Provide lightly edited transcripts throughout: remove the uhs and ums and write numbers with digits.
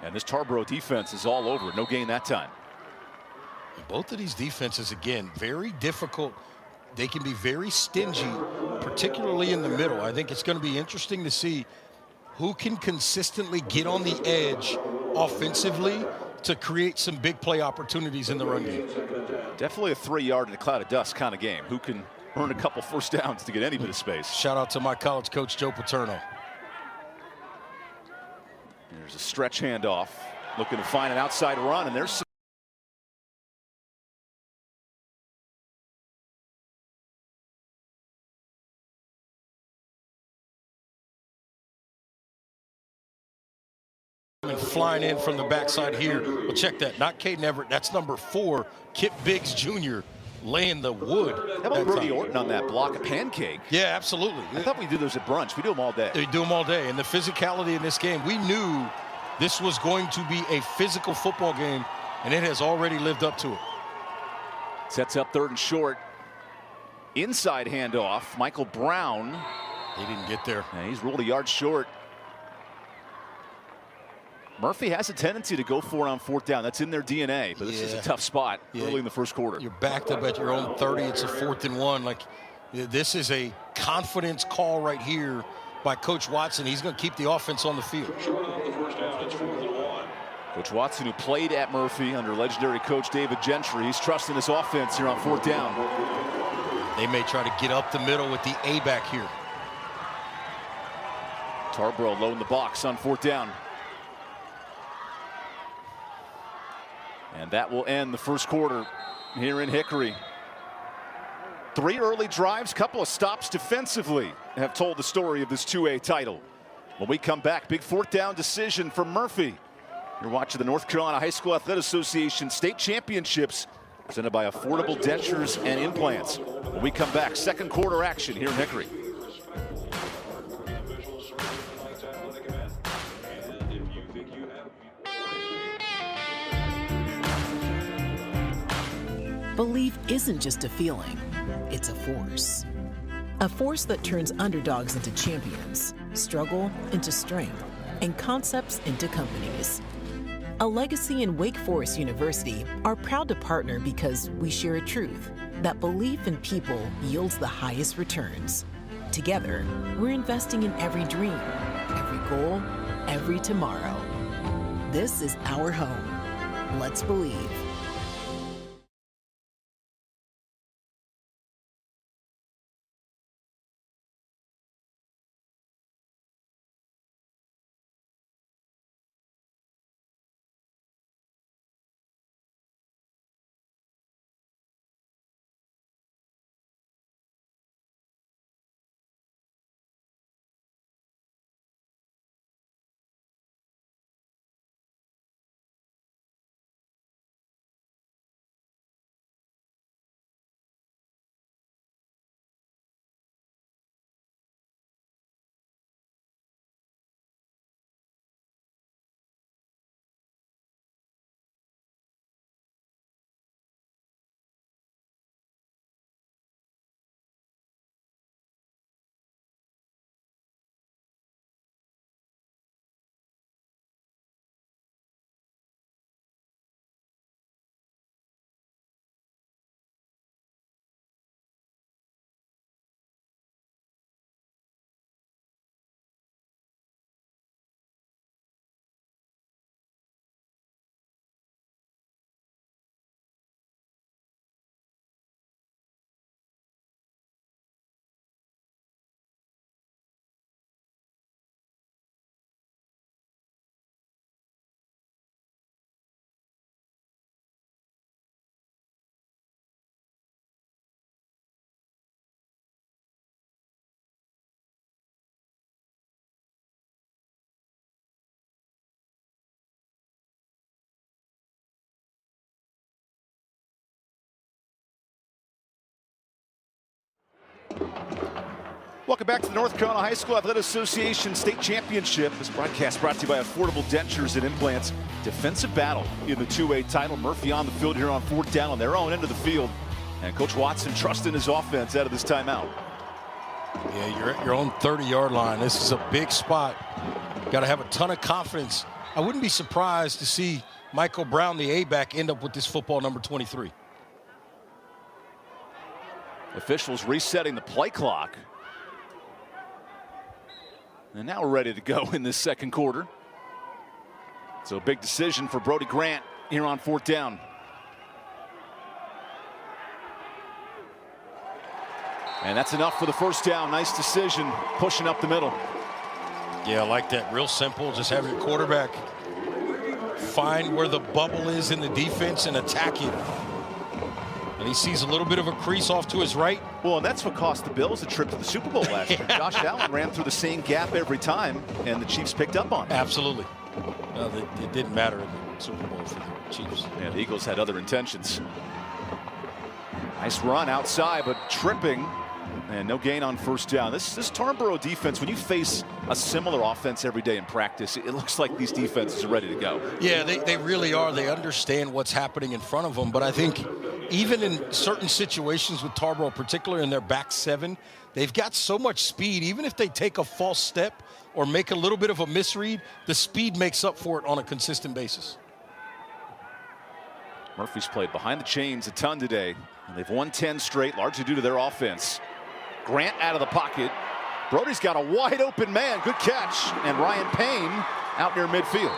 And this Tarboro defense is all over. No gain that time. Both of these defenses, again, very difficult. They can be very stingy, particularly in the middle. I think it's going to be interesting to see who can consistently get on the edge offensively to create some big play opportunities in the run game. Definitely a 3-yard in a cloud of dust kind of game. Who can earn a couple first downs to get any bit of space? Shout out to my college coach, Joe Paterno. There's a stretch handoff, looking to find an outside run, and there's some flying in from the backside here. Well, check that. Not Caden Everett. That's number 4, Kip Biggs Jr. laying the wood. How about Brody Orton on that block, a pancake? Yeah, absolutely. I thought we do those at brunch. We do them all day. We do them all day. And the physicality in this game, we knew this was going to be a physical football game, and it has already lived up to it. Sets up 3rd and short. Inside handoff. Michael Brown. He didn't get there. And he's ruled a yard short. Murphy has a tendency to go for it on 4th down. That's in their DNA, but this is a tough spot early in the first quarter. You're backed up at your own 30. It's a 4th and 1. Like, this is a confidence call right here by Coach Watson. He's going to keep the offense on the field. Coach Watson, who played at Murphy under legendary coach David Gentry, he's trusting this offense here on 4th down. They may try to get up the middle with the A back here. Tarboro low in the box on 4th down. And that will end the first quarter here in Hickory. 3 early drives, couple of stops defensively have told the story of this 2A title. When we come back, big 4th down decision for Murphy. You're watching the North Carolina High School Athletic Association State Championships presented by Affordable Dentures and Implants. When we come back, second quarter action here in Hickory. Belief isn't just a feeling, it's a force. A force that turns underdogs into champions, struggle into strength, and concepts into companies. A Legacy and Wake Forest University are proud to partner because we share a truth that belief in people yields the highest returns. Together, we're investing in every dream, every goal, every tomorrow. This is our home. Let's believe. Welcome back to the North Carolina High School Athletic Association State Championship. This broadcast brought to you by Affordable Dentures and Implants. Defensive battle in the 2A title. Murphy on the field here on 4th down on their own end of the field. And Coach Watson trusting his offense out of this timeout. Yeah, you're at your own 30-yard line. This is a big spot. Got Got to have a ton of confidence. I wouldn't be surprised to see Michael Brown, the A-back, end up with this football number 23. Officials resetting the play clock. And now we're ready to go in this second quarter. So a big decision for Brody Grant here on 4th down. And that's enough for the first down. Nice decision, pushing up the middle. Yeah, I like that. Real simple. Just have your quarterback find where the bubble is in the defense and attack it. And he sees a little bit of a crease off to his right. Well, and that's what cost the Bills a trip to the Super Bowl last year. Josh Allen ran through the same gap every time, and the Chiefs picked up on it. Absolutely. No, it didn't matter in the Super Bowl for the Chiefs. Yeah, the Eagles had other intentions. Nice run outside, but tripping. And no gain on first down. This Tarboro defense, when you face a similar offense every day in practice, it looks like these defenses are ready to go. Yeah, they really are. They understand what's happening in front of them. But I think even in certain situations with Tarboro, particularly in their back seven, they've got so much speed. Even if they take a false step or make a little bit of a misread, the speed makes up for it on a consistent basis. Murphy's played behind the chains a ton today. And they've won 10 straight, largely due to their offense. Grant out of the pocket. Brody's got a wide open man. Good catch. And Ryan Payne out near midfield.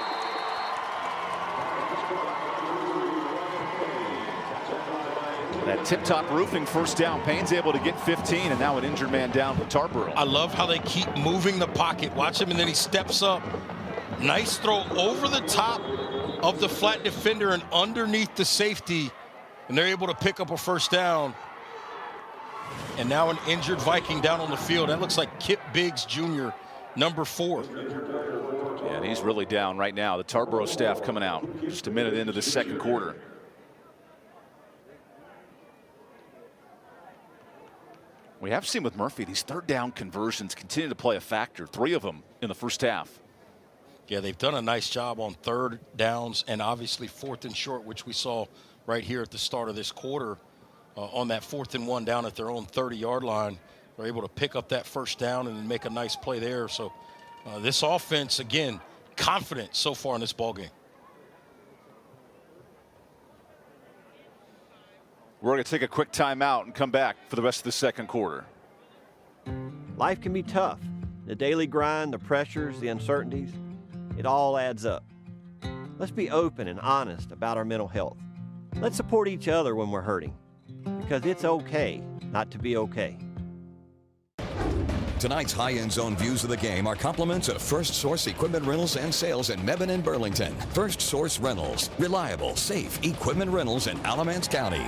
That tip-top roofing first down. Payne's able to get 15, and now an injured man down for Tarboro. I love how they keep moving the pocket. Watch him, and then he steps up. Nice throw over the top of the flat defender and underneath the safety, and they're able to pick up a first down. And now an injured Viking down on the field. That looks like Kip Biggs Jr., number 4. Yeah, and he's really down right now. The Tarboro staff coming out just a minute into the second quarter. We have seen with Murphy, these third down conversions continue to play a factor. 3 of them in the first half. Yeah, they've done a nice job on third downs and obviously 4th and short, which we saw right here at the start of this quarter. On that 4th and 1 down at their own 30-yard line, they're able to pick up that first down and then make a nice play there. So this offense, again, confident so far in this ballgame. We're going to take a quick timeout and come back for the rest of the second quarter. Life can be tough. The daily grind, the pressures, the uncertainties, it all adds up. Let's be open and honest about our mental health. Let's support each other when we're hurting, because it's okay not to be okay. Tonight's high-end zone views of the game are compliments of First Source Equipment Rentals and Sales in Mebane and Burlington. First Source Rentals, reliable, safe equipment rentals in Alamance County.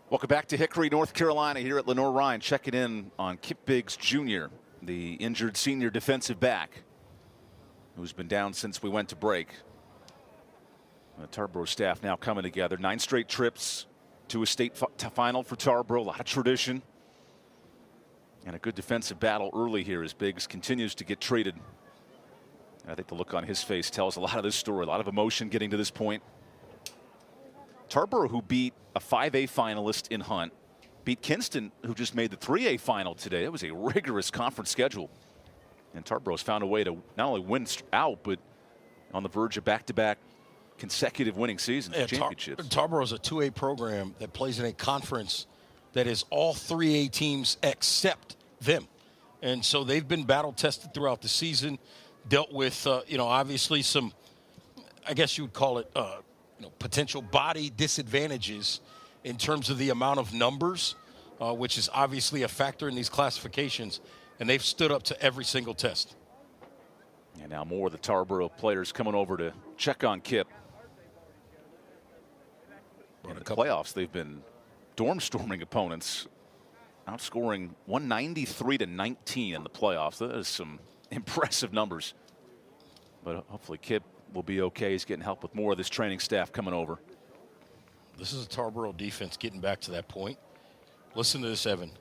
Welcome back to Hickory, North Carolina, here at Lenore-Ryan, checking in on Kip Biggs Jr., the injured senior defensive back, who's been down since we went to break. The Tarboro staff now coming together. 9 straight trips to a state final for Tarboro. A lot of tradition. And a good defensive battle early here as Biggs continues to get treated. And I think the look on his face tells a lot of this story. A lot of emotion getting to this point. Tarboro, who beat a 5A finalist in Hunt, beat Kinston, who just made the 3A final today. It was a rigorous conference schedule. And Tarboro's found a way to not only win out, but on the verge of back-to-back consecutive winning seasons, championships. Tarboro's a 2A program that plays in a conference that is all 3A teams except them. And so they've been battle-tested throughout the season, dealt with, obviously some, I guess you would call it, potential body disadvantages in terms of the amount of numbers, which is obviously a factor in these classifications, and they've stood up to every single test. And now more of the Tarboro players coming over to check on Kip. In the playoffs, they've been dorm storming opponents outscoring 193-19 in the playoffs. That is some impressive numbers. But hopefully Kip will be okay. He's getting help with more of this training staff coming over. This is a Tarboro defense getting back to that point. Listen to this, Evan.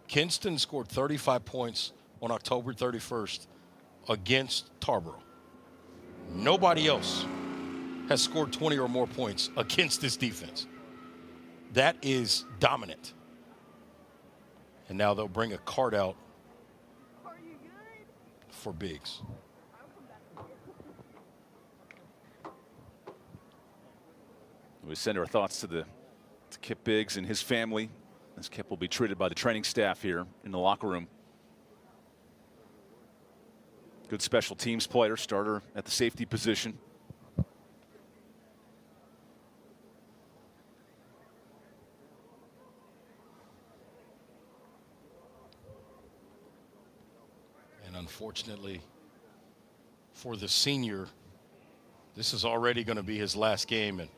Kinston scored 35 points on October 31st against Tarboro. Nobody else has scored 20 or more points against this defense. That is dominant. And now they'll bring a card out for Biggs. We send our thoughts to Kip Biggs and his family, as Kip will be treated by the training staff here in the locker room. Good special teams player, starter at the safety position. And unfortunately for the senior, this is already going to be his last game, and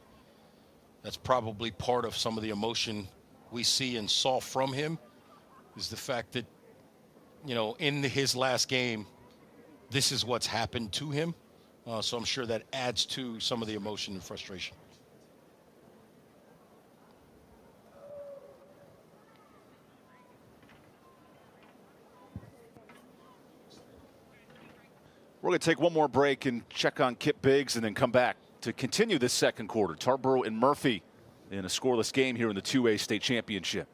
that's probably part of some of the emotion we see and saw from him, is the fact that, you know, in his last game, this is what's happened to him. So I'm sure that adds to some of the emotion and frustration. We're going to take one more break and check on Kip Biggs and then come back to continue this second quarter. Tarboro and Murphy in a scoreless game here in the 2A state championship.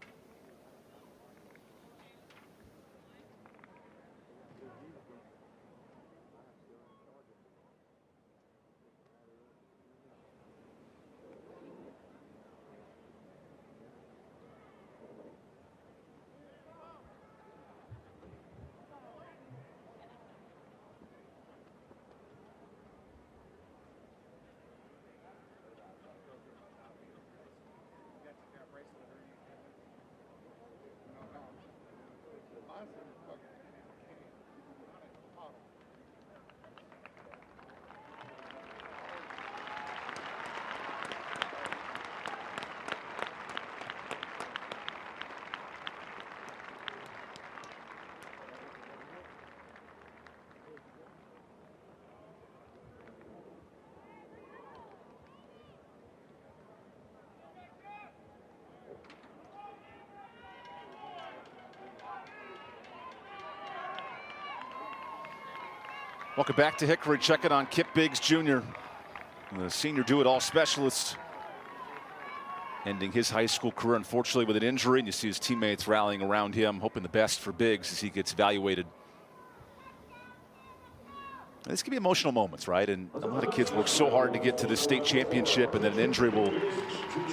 Welcome back to Hickory. Checking on Kip Biggs Jr., the senior do-it-all specialist, ending his high school career, unfortunately, with an injury. And you see his teammates rallying around him, hoping the best for Biggs as he gets evaluated. This can be emotional moments, right? And a lot of kids work so hard to get to the state championship, and then an injury will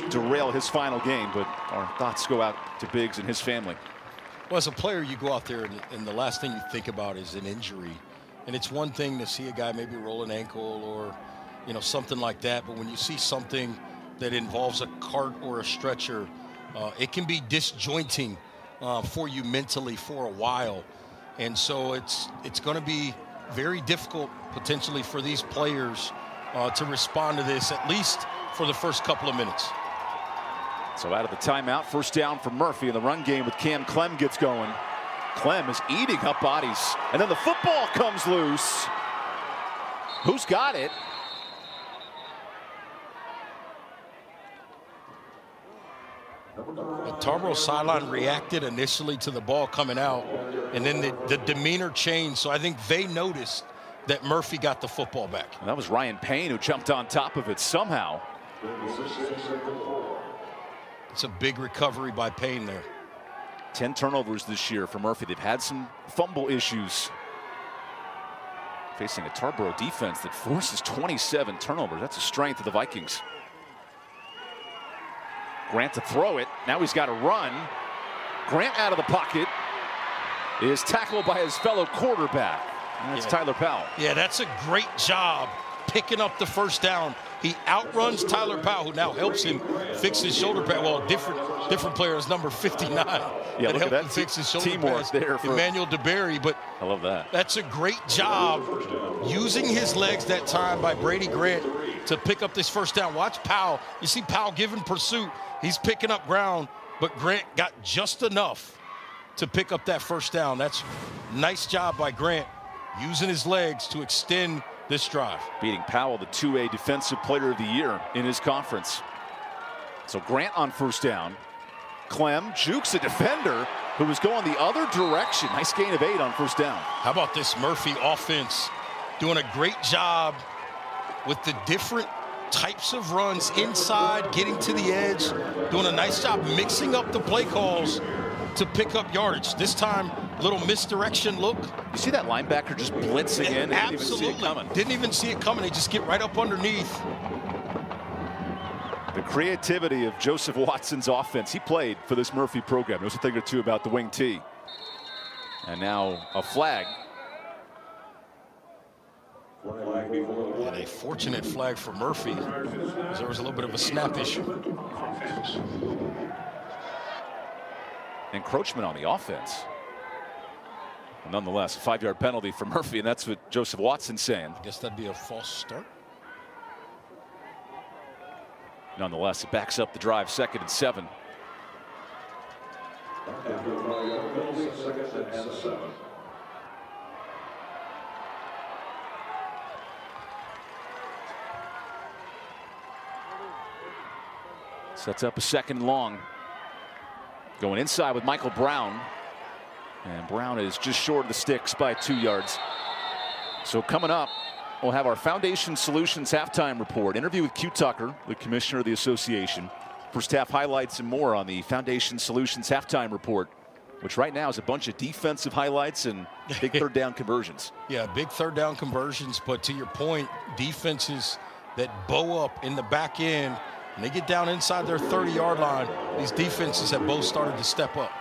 derail his final game. But our thoughts go out to Biggs and his family. Well, as a player, you go out there and the last thing you think about is an injury. And it's one thing to see a guy maybe roll an ankle or, you know, something like that. But when you see something that involves a cart or a stretcher, it can be disjointing for you mentally for a while. And so it's going to be very difficult potentially for these players to respond to this, at least for the first couple of minutes. So out of the timeout, first down for Murphy in the run game with Cam Clem gets going. Clem is eating up bodies, and then the football comes loose. Who's got it? The Tarboro sideline reacted initially to the ball coming out, and then the demeanor changed. So I think they noticed that Murphy got the football back. And that was Ryan Payne who jumped on top of it somehow. It's a big recovery by Payne there. 10 turnovers this year for Murphy. They've had some fumble issues. Facing a Tarboro defense that forces 27 turnovers. That's a strength of the Vikings. Grant to throw it. Now he's got to run. Grant out of the pocket is tackled by his fellow quarterback. That's Tyler Powell. Yeah, that's a great job picking up the first down. He outruns Tyler Powell, who now helps him fix his shoulder pad. Well, different player is number 59. Yeah, that helped him fix his shoulder teamwork pad. there for Emmanuel DeBerry, but I love that. That's a great job using his legs that time by Brady Grant to pick up this first down. Watch Powell. You see Powell giving pursuit. He's picking up ground, but Grant got just enough to pick up that first down. That's nice job by Grant, using his legs to extend this drive. Beating Powell, the 2A Defensive Player of the Year in his conference. So Grant on first down. Clem jukes a defender who was going the other direction. Nice gain of 8 on first down. How about this Murphy offense doing a great job with the different types of runs inside, getting to the edge, doing a nice job mixing up the play calls to pick up yardage. This time, a little misdirection look. You see that linebacker just blitzing in? Absolutely. Didn't even see it coming. They just get right up underneath. The creativity of Joseph Watson's offense. He played for this Murphy program. Knows a thing or two about the wing T. And now a flag. And a fortunate flag for Murphy, as there was a little bit of a snap issue. Encroachment on the offense. Nonetheless, a 5-yard penalty for Murphy, and that's what Joseph Watson's saying. I guess that'd be a false start. Nonetheless, it backs up the drive, 2nd and 7. Sets up a 2nd and long. Going inside with Michael Brown. And Brown is just short of the sticks by 2 yards. So coming up, we'll have our Foundation Solutions halftime report. Interview with Q Tucker, the commissioner of the association. First half highlights and more on the Foundation Solutions halftime report, which right now is a bunch of defensive highlights and big 3rd down conversions. Yeah, big 3rd down conversions. But to your point, defenses that bow up in the back end, and they get down inside their 30-yard line, these defenses have both started to step up.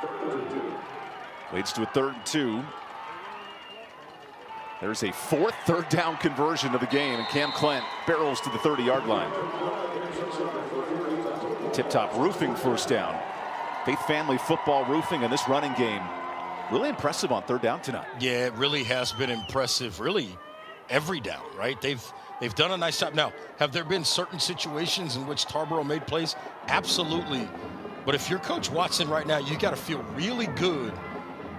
Leads to a 3rd and 2. There's a 4th 3rd down conversion of the game, and Cam Clent barrels to the 30-yard line. Tip Top Roofing first down. Faith Family Football Roofing, and this running game really impressive on 3rd down tonight. Yeah, it really has been impressive, really every down, right? They've done a nice job. Now, have there been certain situations in which Tarboro made plays? Absolutely. But if you're Coach Watson right now, you got to feel really good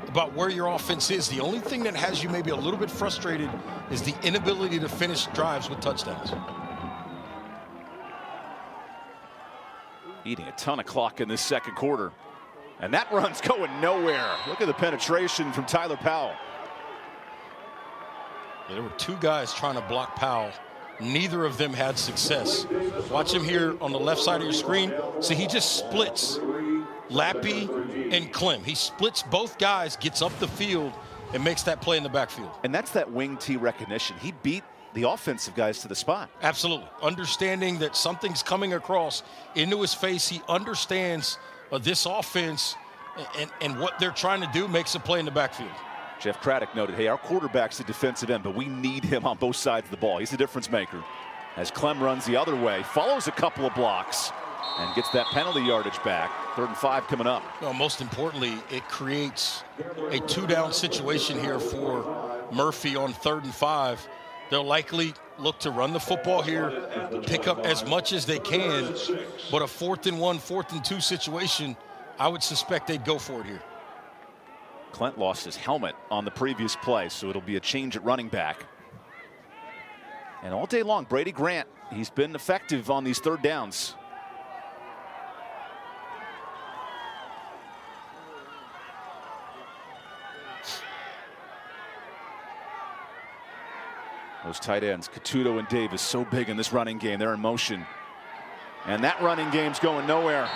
about where your offense is. The only thing that has you maybe a little bit frustrated is the inability to finish drives with touchdowns. Eating a ton of clock in this 2nd quarter. And that run's going nowhere. Look at the penetration from Tyler Powell. Yeah, there were 2 guys trying to block Powell. Neither of them had success. Watch him here on the left side of your screen. See, he just splits Lappy and Clem. He splits both guys, gets up the field, and makes that play in the backfield. And that's that wing T recognition. He beat the offensive guys to the spot. Absolutely. Understanding that something's coming across into his face. He understands this offense and what they're trying to do makes a play in the backfield. Jeff Craddock noted, hey, our quarterback's a defensive end, but we need him on both sides of the ball. He's a difference maker. As Clem runs the other way, follows a couple of blocks, and gets that penalty yardage back. 3rd and 5 coming up. Well, most importantly, it creates a 2-down situation here for Murphy on 3rd and 5. They'll likely look to run the football here, pick up as much as they can, but a 4th and 1, 4th and 2 situation, I would suspect they'd go for it here. Clent lost his helmet on the previous play, so it'll be a change at running back. And all day long, Brady Grant, he's been effective on these 3rd downs. Those tight ends, Catuto and Davis, so big in this running game. They're in motion. And that running game's going nowhere.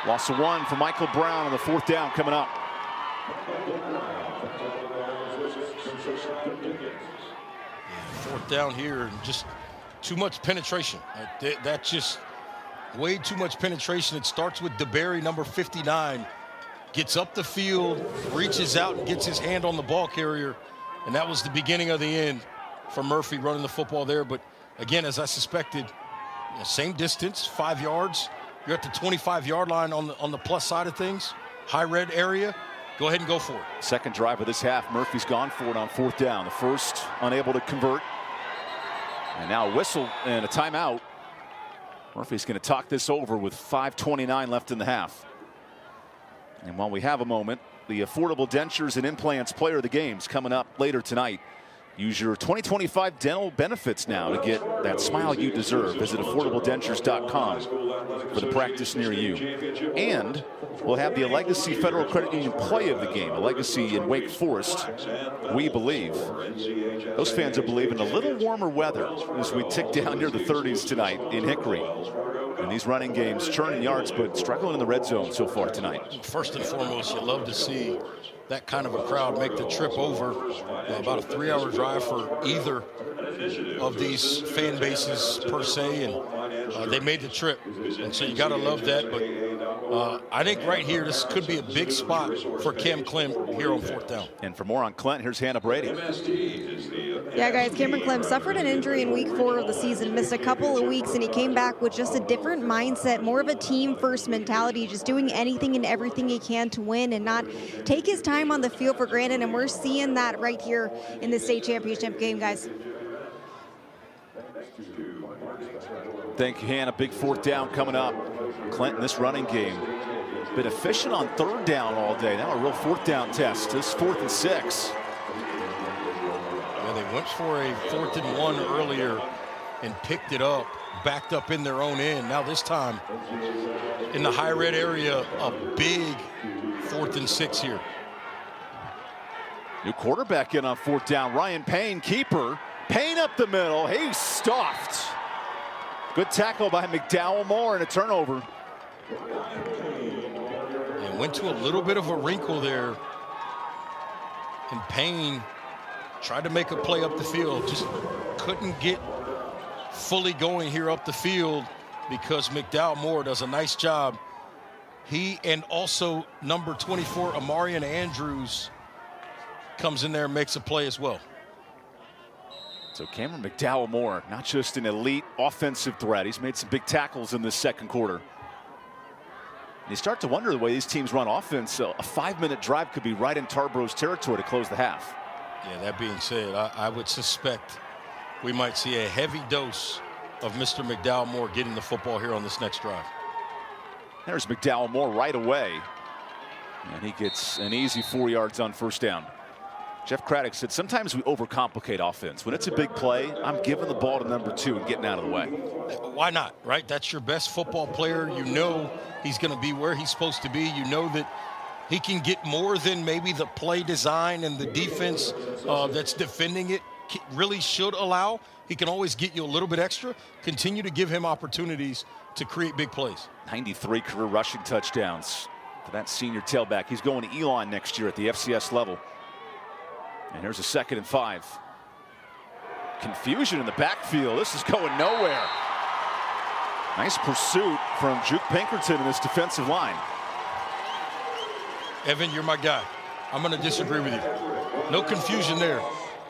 Loss of 1 for Michael Brown on the 4th down coming up. 4th down here, and just too much penetration. That's just way too much penetration. It starts with DeBerry, number 59. Gets up the field, reaches out and gets his hand on the ball carrier. And that was the beginning of the end for Murphy running the football there. But again, as I suspected, same distance, 5 yards. You're at the 25-yard line on the plus side of things. High red area. Go ahead and go for it. 2nd drive of this half. Murphy's gone for it on 4th down. The first unable to convert. And now a whistle and a timeout. Murphy's going to talk this over with 5:29 left in the half. And while we have a moment, the Affordable Dentures and Implants Player of the Game's coming up later tonight. Use your 2025 dental benefits now to get that smile you deserve. Visit affordabledentures.com for the practice near you. And we'll have the Legacy Federal Credit Union Play of the Game, a Legacy in Wake Forest. We believe. Those fans are believing a little warmer weather as we tick down near the 30s tonight in Hickory. And these running games churning yards, but struggling in the red zone so far tonight. First and foremost, you love to see that kind of a crowd make the trip over. About a 3-hour drive for either of these fan bases per se, and they made the trip. And so you got to love that. But I think right here, this could be a big spot for Cam Clem here on 4th down. And for more on Clint, here's Hannah Brady. Yeah, guys, Cameron Clem suffered an injury in week 4 of the season, missed a couple of weeks, and he came back with just a different mindset, more of a team-first mentality, just doing anything and everything he can to win and not take his time on the field for granted, and we're seeing that right here in the state championship game, guys. Thank you, Hannah. Big 4th down coming up. Clinton, this running game, been efficient on 3rd down all day. Now a real 4th down test. This 4th and 6. Yeah, they went for a 4th and 1 earlier and picked it up, backed up in their own end. Now this time in the high red area, a big 4th and 6 here. New quarterback in on 4th down. Ryan Payne, keeper. Payne up the middle. He's stuffed. Good tackle by McDowell Moore and a turnover. And went to a little bit of a wrinkle there. And Payne tried to make a play up the field. Just couldn't get fully going here up the field because McDowell Moore does a nice job. He and also number 24, Amarian Andrews, comes in there and makes a play as well. So Cameron McDowell Moore, not just an elite offensive threat. He's made some big tackles in this 2nd quarter. And you start to wonder the way these teams run offense. A 5-minute drive could be right in Tarboro's territory to close the half. Yeah, that being said, I would suspect we might see a heavy dose of Mr. McDowell Moore getting the football here on this next drive. There's McDowell Moore right away. And he gets an easy 4 yards on 1st down. Jeff Craddock said sometimes we overcomplicate offense. When it's a big play, I'm giving the ball to number 2 and getting out of the way. Why not, right? That's your best football player. You know he's going to be where he's supposed to be. You know that he can get more than maybe the play design and the defense that's defending it really should allow. He can always get you a little bit extra. Continue to give him opportunities to create big plays. 93 career rushing touchdowns for that senior tailback. He's going to Elon next year at the FCS level. And here's a 2nd and 5. Confusion in the backfield. This is going nowhere. Nice pursuit from Juke Pinkerton in this defensive line. Evan, you're my guy. I'm going to disagree with you. No confusion there.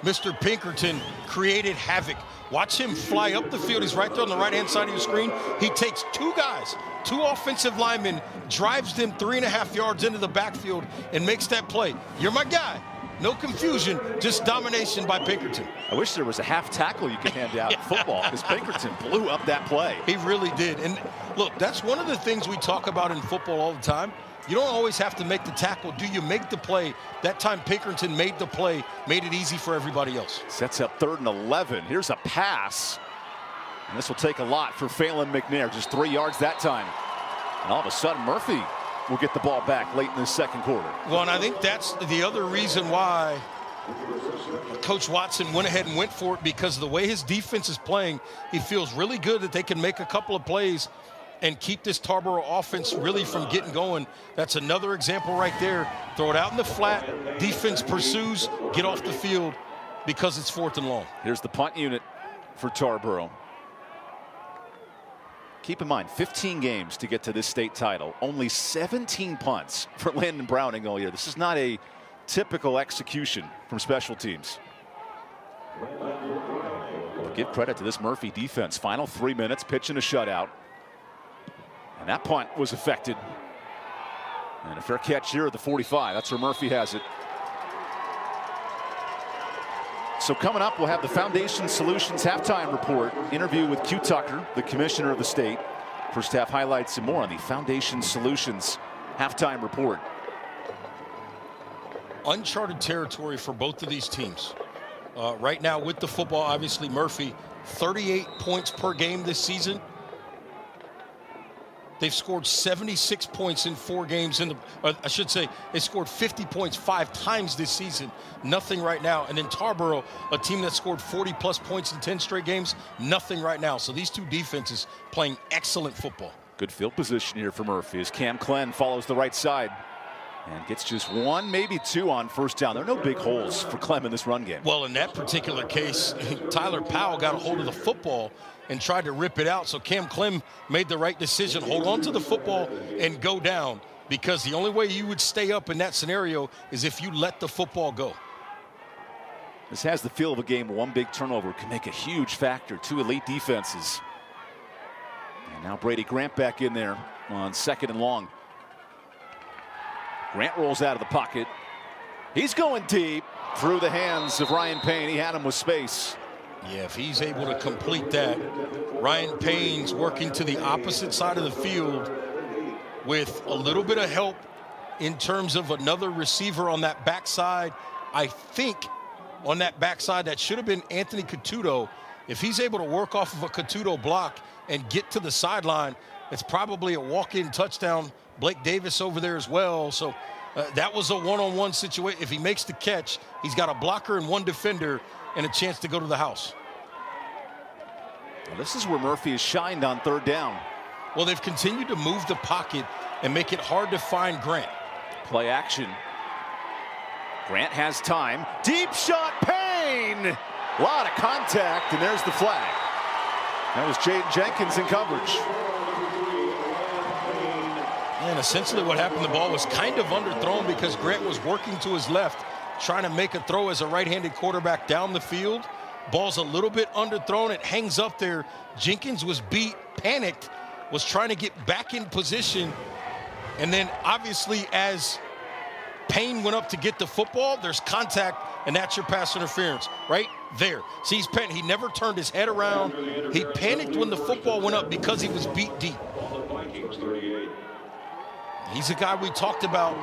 Mr. Pinkerton created havoc. Watch him fly up the field. He's right there on the right-hand side of your screen. He takes 2 guys, 2 offensive linemen, drives them 3.5 yards into the backfield and makes that play. You're my guy. No confusion, just domination by Pinkerton. I wish there was a half tackle you could hand out in football because Pinkerton blew up that play. He really did. And look, that's one of the things we talk about in football all the time. You don't always have to make the tackle. Do you make the play? That time Pinkerton made the play, made it easy for everybody else. Sets up 3rd and 11. Here's a pass. And this will take a lot for Phelan McNair. Just 3 yards that time. And all of a sudden, Murphy will get the ball back late in the 2nd quarter. Well, and I think that's the other reason why Coach Watson went ahead and went for it, because of the way his defense is playing. He feels really good that they can make a couple of plays and keep this Tarboro offense really from getting going. That's another example right there. Throw it out in the flat. Defense pursues, get off the field because it's 4th and long. Here's the punt unit for Tarboro. Keep in mind, 15 games to get to this state title. Only 17 punts for Landon Browning all year. This is not a typical execution from special teams. But give credit to this Murphy defense. Final 3 minutes, pitching a shutout. And that punt was affected. And a fair catch here at the 45. That's where Murphy has it. So coming up, we'll have the Foundation Solutions halftime report. Interview with Q Tucker, the commissioner of the state. First half highlights and more on the Foundation Solutions halftime report. Uncharted territory for both of these teams. Right now with the football, obviously Murphy, 38 points per game this season. They've scored 76 points in 4 games I should say they scored 50 points 5 times this season. Nothing right now. And then Tarboro, a team that scored 40+ points in 10 straight games, nothing right now. So these two defenses playing excellent football. Good field position here for Murphy as Cam Clem follows the right side and gets just 1, maybe 2 on first down. There are no big holes for Clem in this run game. Well, in that particular case, Tyler Powell got a hold of the football and tried to rip it out. So Cam Clem made the right decision. Hold on to the football and go down, because the only way you would stay up in that scenario is if you let the football go. This has the feel of a game. One big turnover can make a huge factor. 2 elite defenses. And now Brady Grant back in there on 2nd and long. Grant rolls out of the pocket. He's going deep through the hands of Ryan Payne. He had him with space. Yeah, if he's able to complete that, Ryan Payne's working to the opposite side of the field with a little bit of help in terms of another receiver on that backside. I think on that backside, that should have been Anthony Catuto. If he's able to work off of a Catuto block and get to the sideline, it's probably a walk-in touchdown. Blake Davis over there as well. So that was a one-on-one situation. If he makes the catch, he's got a blocker and 1 defender and a chance to go to the house. Well, this is where Murphy has shined on 3rd down. Well, they've continued to move the pocket and make it hard to find Grant. Play action. Grant has time. Deep shot, Payne! A lot of contact, and there's the flag. That was Jaden Jenkins in coverage. And essentially what happened, the ball was kind of underthrown because Grant was working to his left, trying to make a throw as a right-handed quarterback down the field. Ball's a little bit underthrown. It hangs up there. Jenkins was beat, panicked, was trying to get back in position. And then obviously as Payne went up to get the football, there's contact, and that's your pass interference right there. See, he's panicked. He never turned his head around. He panicked when the football went up because he was beat deep. He's a guy we talked about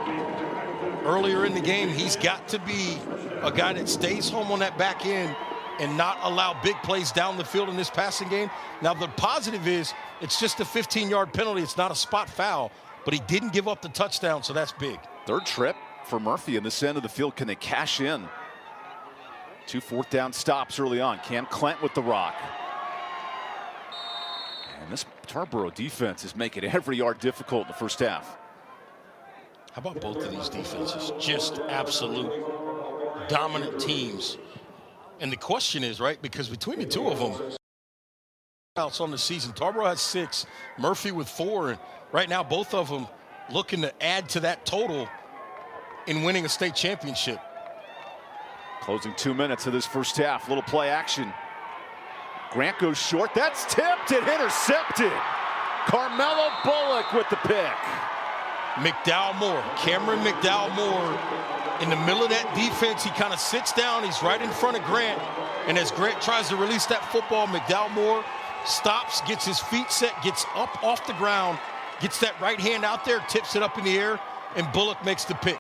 earlier in the game. He's got to be a guy that stays home on that back end and not allow big plays down the field in this passing game. Now, the positive is it's just a 15-yard penalty. It's not a spot foul, but he didn't give up the touchdown, so that's big. 3rd trip for Murphy in this end of the field. Can they cash in? 2 4th down stops early on. Cam Clent with the rock. And this Tarboro defense is making every yard difficult in the first half. How about both of these defenses? Just absolute dominant teams. And the question is, right, because between the two of them, outs on the season, Tarboro has 6, Murphy with 4, and right now both of them looking to add to that total in winning a state championship. Closing 2 minutes of this first half. Little play action. Grant goes short. That's tipped and intercepted. Carmelo Bullock with the pick. McDowell Moore, Cameron McDowell Moore, in the middle of that defense, he kind of sits down. He's right in front of Grant. And as Grant tries to release that football, McDowell Moore stops, gets his feet set, gets up off the ground, gets that right hand out there, tips it up in the air, and Bullock makes the pick.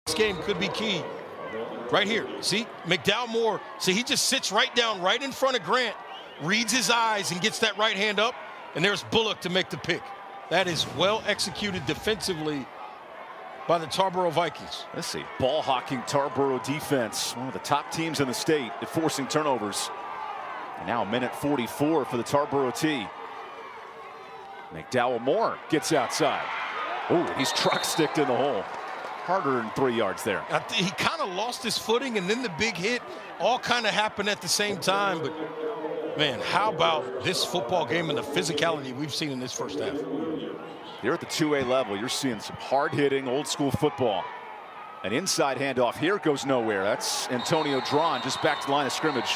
This game could be key. Right here, see, McDowell Moore, see, he just sits right down right in front of Grant, reads his eyes and gets that right hand up, and there's Bullock to make the pick. That is well executed defensively by the Tarboro Vikings. Let's see, ball hawking Tarboro defense, one of the top teams in the state at forcing turnovers. And now 1:44 for the Tarboro T. McDowell Moore gets outside. Oh, he's truck sticked in the hole. Harder than 3 yards there. He kind of lost his footing, and then the big hit all kind of happened at the same time. But man, how about this football game and the physicality we've seen in this first half? Here at the 2A level, you're seeing some hard-hitting, old-school football. An inside handoff here goes nowhere. That's Antonio drawn just back to the line of scrimmage.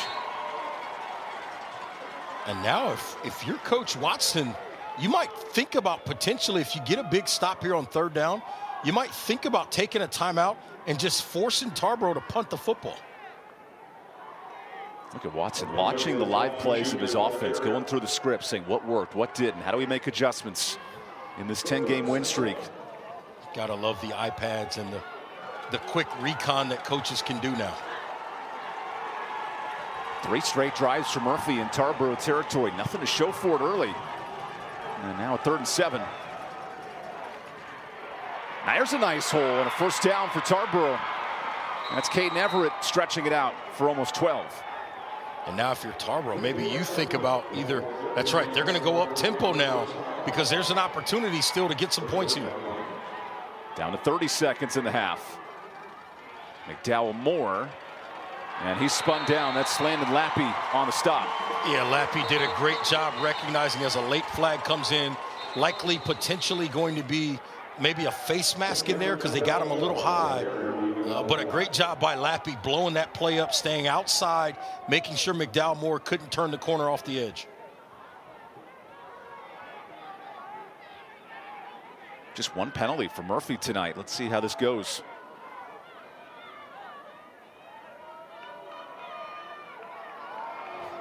And now if you're Coach Watson, you might think about potentially, if you get a big stop here on 3rd down, you might think about taking a timeout and just forcing Tarboro to punt the football. Look at Watson watching the live plays of his offense, going through the script, saying what worked, what didn't, how do we make adjustments. in this 10-game win streak. Gotta love the iPads and the quick recon that coaches can do now. 3 straight drives for Murphy in Tarboro territory. Nothing to show for it early. And now a 3rd and 7. Now here's a nice hole and a first down for Tarboro. That's Caden Everett stretching it out for almost 12. And now if you're Tarboro, maybe you think about either, that's right, they're going to go up tempo now because there's an opportunity still to get some points here. Down to 30 seconds in the half. McDowell Moore, and he's spun down. That's Landon Lappy on the stop. Yeah, Lappy did a great job recognizing as a late flag comes in, likely potentially going to be maybe a face mask in there because they got him a little high. But a great job by Lappy blowing that play up, staying outside, making sure McDowell Moore couldn't turn the corner off the edge. Just 1 penalty for Murphy tonight. Let's see how this goes.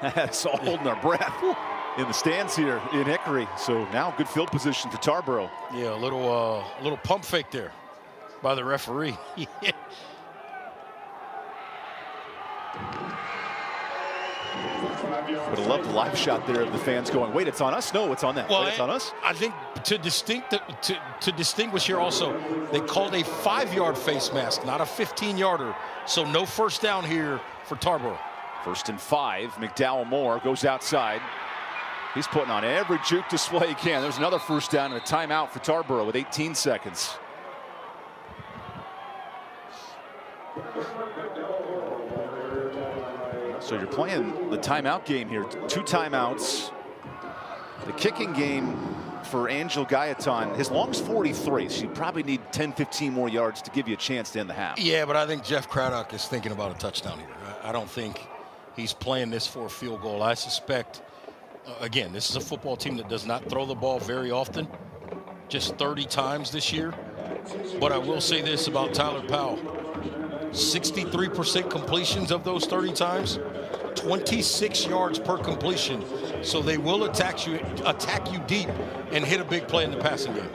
That's all holding their breath in the stands here in Hickory. So now good field position for Tarboro. Yeah, a little pump fake there by the referee. Would have loved the live shot there of the fans going, wait, it's on us? No, it's on them. Well, wait, it's on us? I think to distinguish here also, they called a 5-yard face mask, not a 15-yarder. So no first down here for Tarboro. 1st and 5. McDowell Moore goes outside. He's putting on every juke display he can. There's another first down and a timeout for Tarboro with 18 seconds. So you're playing the timeout game here. 2 timeouts. The kicking game for Angel Gaetan, his long's 43, so you probably need 10, 15 more yards to give you a chance to end the half. Yeah, but I think Jeff Craddock is thinking about a touchdown here. I don't think he's playing this for a field goal. I suspect, again, this is a football team that does not throw the ball very often, just 30 times this year. But I will say this about Tyler Powell. 63% completions of those 30 times, 26 yards per completion. So they will attack you deep and hit a big play in the passing game.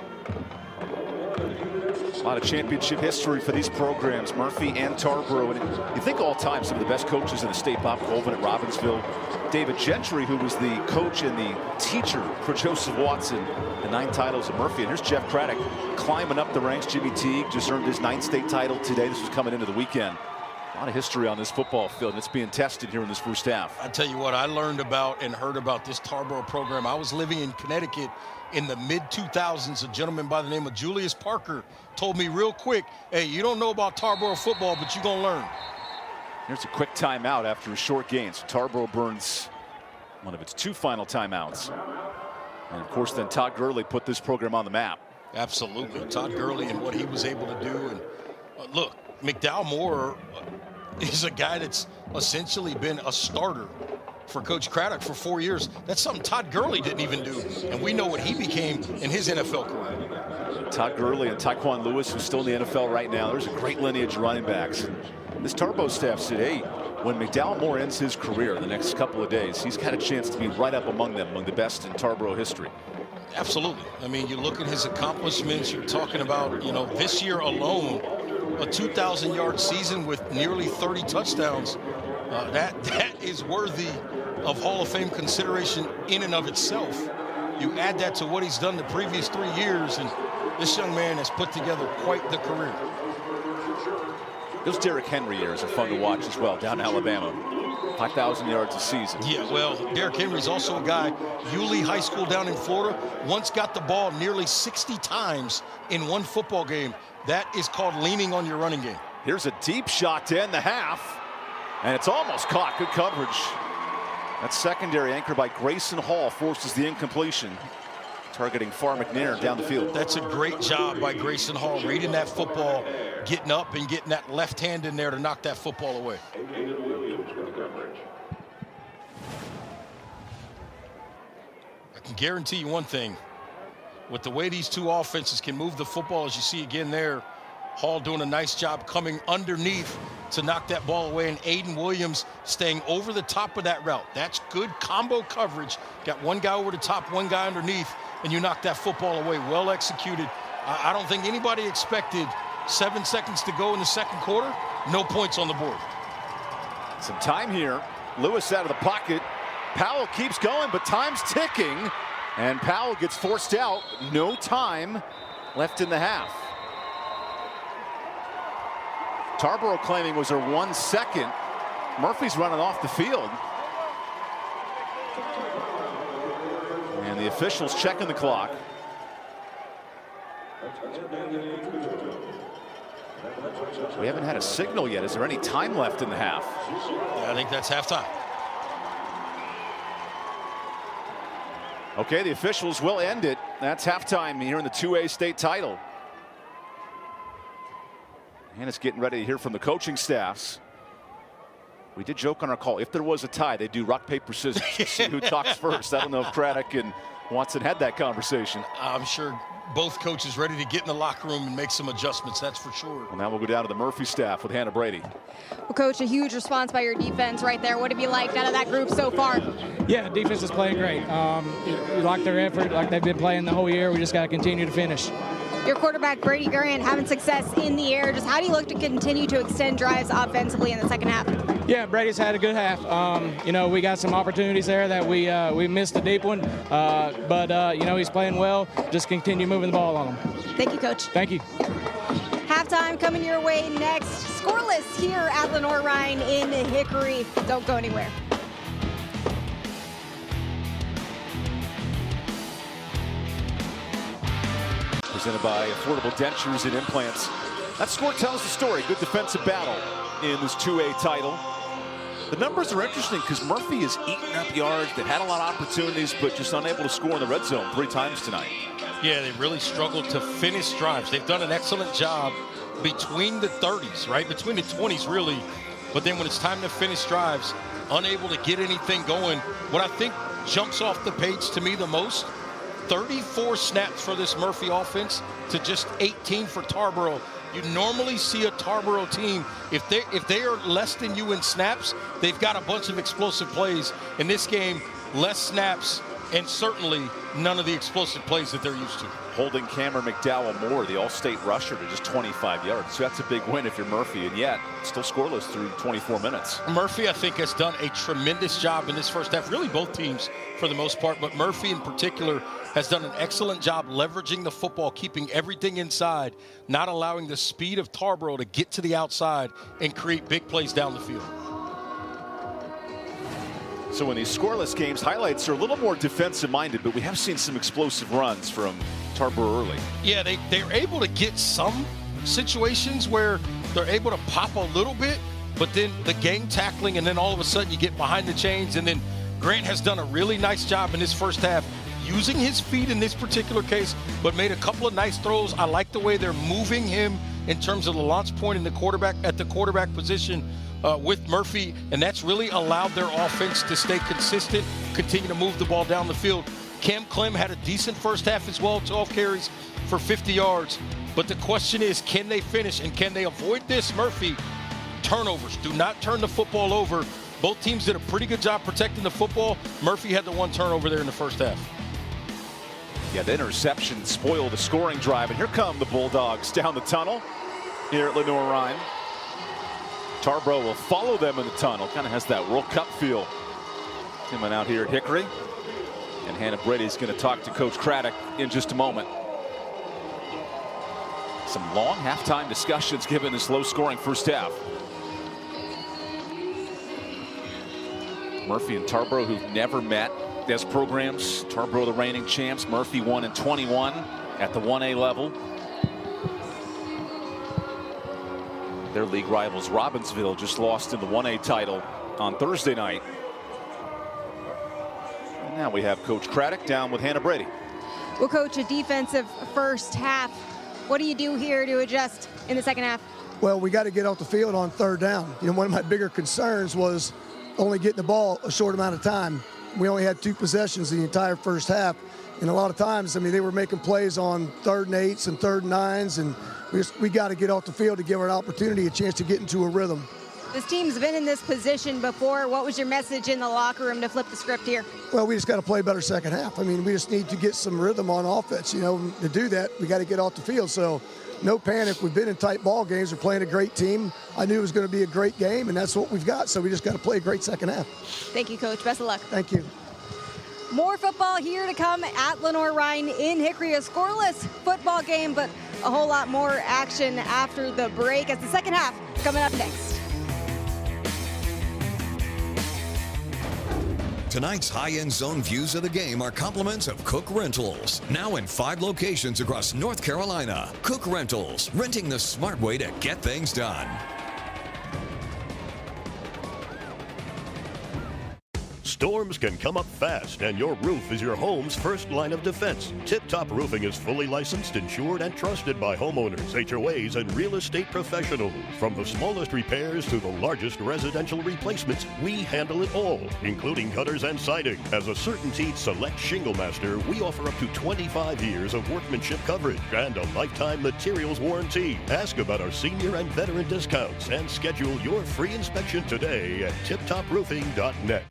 A lot of championship history for these programs, Murphy and Tarboro. And you think all time some of the best coaches in the state, Bob Colvin at Robbinsville, David Gentry, who was the coach and the teacher for Joseph Watson, the 9 titles of Murphy. And here's Jeff Craddock climbing up the ranks. Jimmy Teague just earned his 9th state title today. This was coming into the weekend. A lot of history on this football field, and it's being tested here in this first half. I tell you what, I learned about and heard about this Tarboro program. I was living in Connecticut in the mid-2000s. A gentleman by the name of Julius Parker told me real quick, hey, you don't know about Tarboro football, but you're going to learn. Here's a quick timeout after a short gain. So Tarboro burns one of its 2 final timeouts. And, of course, then Todd Gurley put this program on the map. Absolutely. Todd Gurley and what he was able to do. And look, McDowell Moore is a guy that's essentially been a starter for Coach Craddock for 4 years. That's something Todd Gurley didn't even do. And we know what he became in his NFL career. Todd Gurley and Tyquan Lewis, who's still in the NFL right now. There's a great lineage of running backs. This Tarboro staff said, hey, when McDowell Moore ends his career in the next couple of days, he's got a chance to be right up among them, among the best in Tarboro history. Absolutely. I mean, you look at his accomplishments, you're talking about, this year alone, a 2,000-yard season with nearly 30 touchdowns. That is worthy of Hall of Fame consideration in and of itself. You add that to what he's done the previous 3 years, and this young man has put together quite the career. Those Derrick Henry years are fun to watch as well, down in Alabama. 5,000 yards a season. Yeah, well, Derrick Henry's also a guy, Yulee High School down in Florida, once got the ball nearly 60 times in one football game. That is called leaning on your running game. Here's a deep shot to end the half, and it's almost caught. Good coverage. That secondary anchored by Grayson Hall forces the incompletion, targeting Far McNair down the field. That's a great job by Grayson Hall, reading that football, getting up and getting that left hand in there to knock that football away. I can guarantee you one thing. With the way these two offenses can move the football, as you see again there, Hall doing a nice job coming underneath to knock that ball away, and Aiden Williams staying over the top of that route. That's good combo coverage. Got one guy over the top, one guy underneath. and you knock that football away. Well executed. I don't think anybody expected 7 seconds to go in the second quarter. No points on the board. Some time here. Lewis out of the pocket. Powell keeps going, but time's ticking. And Powell gets forced out. No time left in the half. Tarboro claiming was her 1 second. Murphy's running off the field. And the officials checking the clock. We haven't had a signal yet. Is there any time left in the half? Yeah, I think that's halftime. Okay, the officials will end it. That's halftime here in the 2A state title. And it's getting ready to hear from the coaching staffs. We did joke on our call. If there was a tie, they'd do rock, paper, scissors to see who talks first. I don't know if Craddock and Watson had that conversation. I'm sure both coaches ready to get in the locker room and make some adjustments, that's for sure. Well, now we'll go down to the Murphy staff with Hannah Brady. Well, Coach, a huge response by your defense right there. What have you liked out of that group so far? Yeah, defense is playing great. We like their effort, like they've been playing the whole year. We just got to continue to finish. Your quarterback, Brady Grant, having success in the air. Just how do you look to continue to extend drives offensively in the second half? Yeah, Brady's had a good half. You know, we got some opportunities there that we missed a deep one. But you know, he's playing well. Just continue moving the ball on him. Thank you, Coach. Thank you. Halftime coming your way next. Scoreless here at Lenore Ryan in Hickory. Don't go anywhere. Presented by Affordable Dentures and Implants. That score tells the story. Good defensive battle in this 2A title. The numbers are interesting because Murphy has eaten up yards. They've had a lot of opportunities, but just unable to score in the red zone 3 times tonight. Yeah, they really struggled to finish drives. They've done an excellent job between the 30s, right? Between the 20s, really. But then when it's time to finish drives, unable to get anything going. What I think jumps off the page to me the most, 34 snaps for this Murphy offense to just 18 for Tarboro. You normally see a Tarboro team, if they are less than you in snaps, they've got a bunch of explosive plays. In this game, less snaps and certainly none of the explosive plays that they're used to. Holding Cameron McDowell Moore, the all-state rusher, to just 25 yards. So that's a big win if you're Murphy, and yet still scoreless through 24 minutes. Murphy, I think, has done a tremendous job in this first half. Really both teams for the most part, but Murphy in particular has done an excellent job leveraging the football, keeping everything inside, not allowing the speed of Tarboro to get to the outside and create big plays down the field. So in these scoreless games, highlights are a little more defensive-minded, but we have seen some explosive runs from Tarboro early. Yeah, they're able to get some situations where they're able to pop a little bit, but then the game tackling, and then all of a sudden you get behind the chains, and then Grant has done a really nice job in this first half using his feet in this particular case, but made a couple of nice throws. I like the way they're moving him in terms of the launch point in the quarterback at the quarterback position with Murphy, and that's really allowed their offense to stay consistent, continue to move the ball down the field. Cam Clem had a decent first half as well, 12 carries for 50 yards. But the question is, can they finish and can they avoid this, Murphy? Turnovers. Do not turn the football over. Both teams did a pretty good job protecting the football. Murphy had the 1 turnover there in the first half. Yeah, the interception spoiled the scoring drive, and here come the Bulldogs down the tunnel here at Lenore Ryan. Tarboro will follow them in the tunnel. Kind of has that World Cup feel coming out here at Hickory. And Hannah Brady's going to talk to Coach Craddock in just a moment. Some long halftime discussions given this low-scoring first half. Murphy and Tarboro, who've never met as programs. Tarboro the reigning champs. Murphy 1-21 at the 1A level. Their league rivals Robbinsville just lost in the 1A title on Thursday night. And now we have Coach Craddock down with Hannah Brady. Well, Coach, a defensive first half. What do you do here to adjust in the second half? Well, we got to get off the field on 3rd down. You know, one of my bigger concerns was only getting the ball a short amount of time. We only had 2 possessions in the entire first half. And a lot of times, I mean, they were making plays on 3rd and 8s and 3rd and 9s, and we got to get off the field to give our opportunity a chance to get into a rhythm. This team's been in this position before. What was your message in the locker room to flip the script here? Well, we just got to play better second half. I mean, we just need to get some rhythm on offense. You know, to do that, we got to get off the field. So no panic. We've been in tight ball games. We're playing a great team. I knew it was going to be a great game, and that's what we've got. So we just got to play a great second half. Thank you, Coach. Best of luck. Thank you. More football here to come at Lenore-Ryan in Hickory. A scoreless football game, but a whole lot more action after the break as the second half coming up next. Tonight's high-end zone views of the game are compliments of Cook Rentals. Now in 5 locations across North Carolina. Cook Rentals, renting the smart way to get things done. Storms can come up fast, and your roof is your home's first line of defense. Tip Top Roofing is fully licensed, insured, and trusted by homeowners, HOAs, and real estate professionals. From the smallest repairs to the largest residential replacements, we handle it all, including gutters and siding. As a CertainTeed Select Shingle Master, we offer up to 25 years of workmanship coverage and a lifetime materials warranty. Ask about our senior and veteran discounts and schedule your free inspection today at tiptoproofing.net.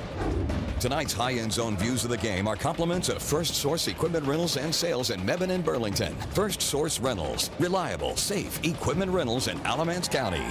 Tonight's high-end zone views of the game are compliments of First Source Equipment Rentals and Sales in Mebane and Burlington. First Source Rentals, reliable, safe equipment rentals in Alamance County.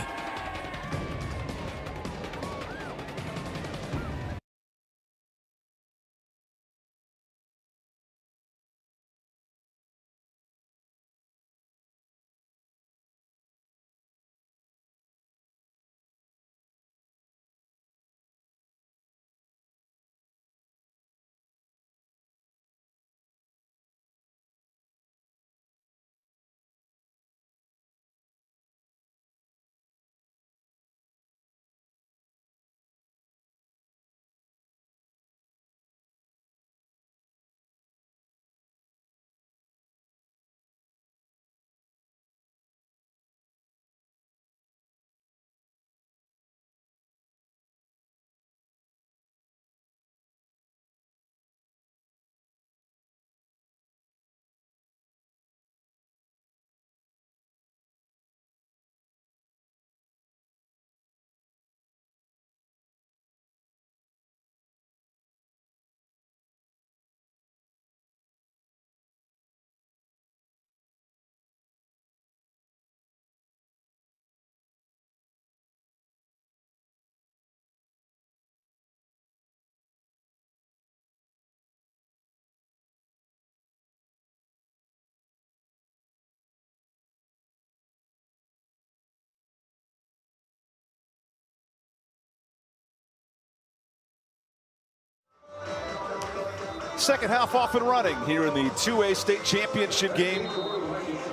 Second half off and running here in the 2A state championship game.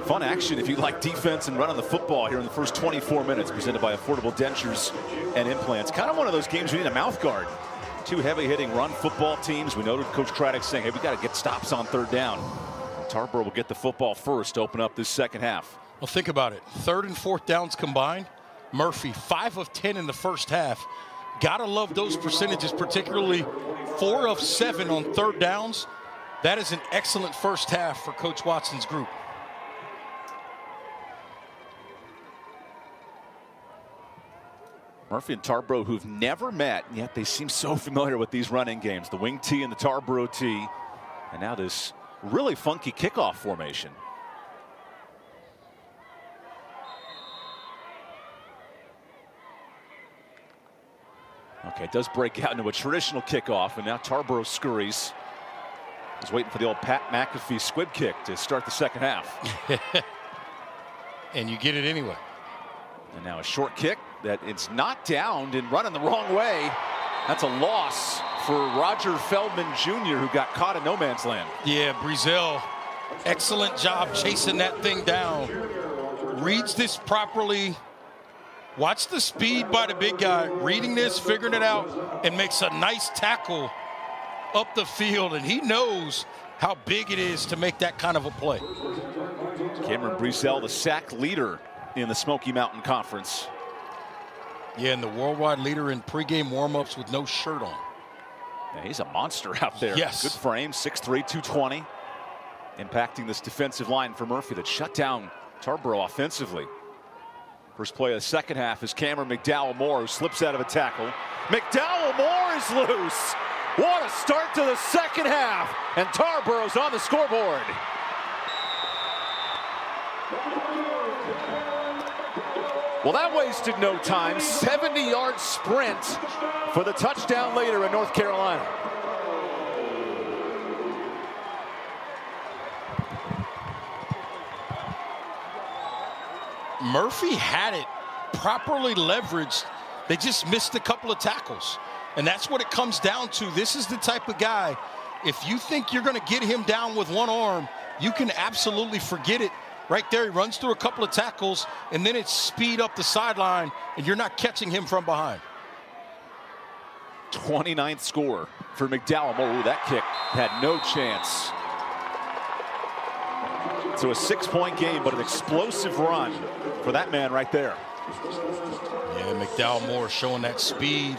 Fun action if you like defense and running the football here in the first 24 minutes, presented by Affordable Dentures and Implants. Kind of one of those games we need a mouth guard. 2 heavy-hitting run football teams. We noted Coach Craddock saying, hey, we got to get stops on third down. Tarboro will get the football first to open up this second half. Well, think about it. 3rd and 4th downs combined. Murphy, 5 of 10 in the first half. Gotta love those percentages, particularly 4 of 7 on 3rd downs. That is an excellent first half for Coach Watson's group. Murphy and Tarboro, who've never met, yet they seem so familiar with these running games. The wing tee and the Tarboro tee. And now this really funky kickoff formation. Okay, it does break out into a traditional kickoff, and now Tarboro scurries. He's waiting for the old Pat McAfee squib kick to start the second half. And you get it anyway. And now a short kick that it's not downed and running the wrong way. That's a loss for Roger Feldman Jr., who got caught in no man's land. Yeah, Brezel, excellent job chasing that thing down. Reads this properly. Watch the speed by the big guy, reading this, figuring it out, and makes a nice tackle up the field. And he knows how big it is to make that kind of a play. Cameron Brezel, the sack leader in the Smoky Mountain Conference. Yeah, and the worldwide leader in pregame warm-ups with no shirt on. Yeah, he's a monster out there. Yes. Good frame, 6'3", 220. Impacting this defensive line for Murphy that shut down Tarboro offensively. First play of the second half is Cameron McDowell-Moore, who slips out of a tackle. McDowell-Moore is loose. What a start to the second half. And Tarboro's on the scoreboard. Well, that wasted no time. 70-yard sprint for the touchdown later in North Carolina. Murphy had it properly leveraged. They just missed a couple of tackles. And that's what it comes down to. This is the type of guy, if you think you're going to get him down with one arm, you can absolutely forget it. Right there, he runs through a couple of tackles, and then it's speed up the sideline, and you're not catching him from behind. 29th score for McDowell-Moore. Ooh, that kick had no chance. So a 6-point game, but an explosive run for that man right there. Yeah, McDowell-Moore showing that speed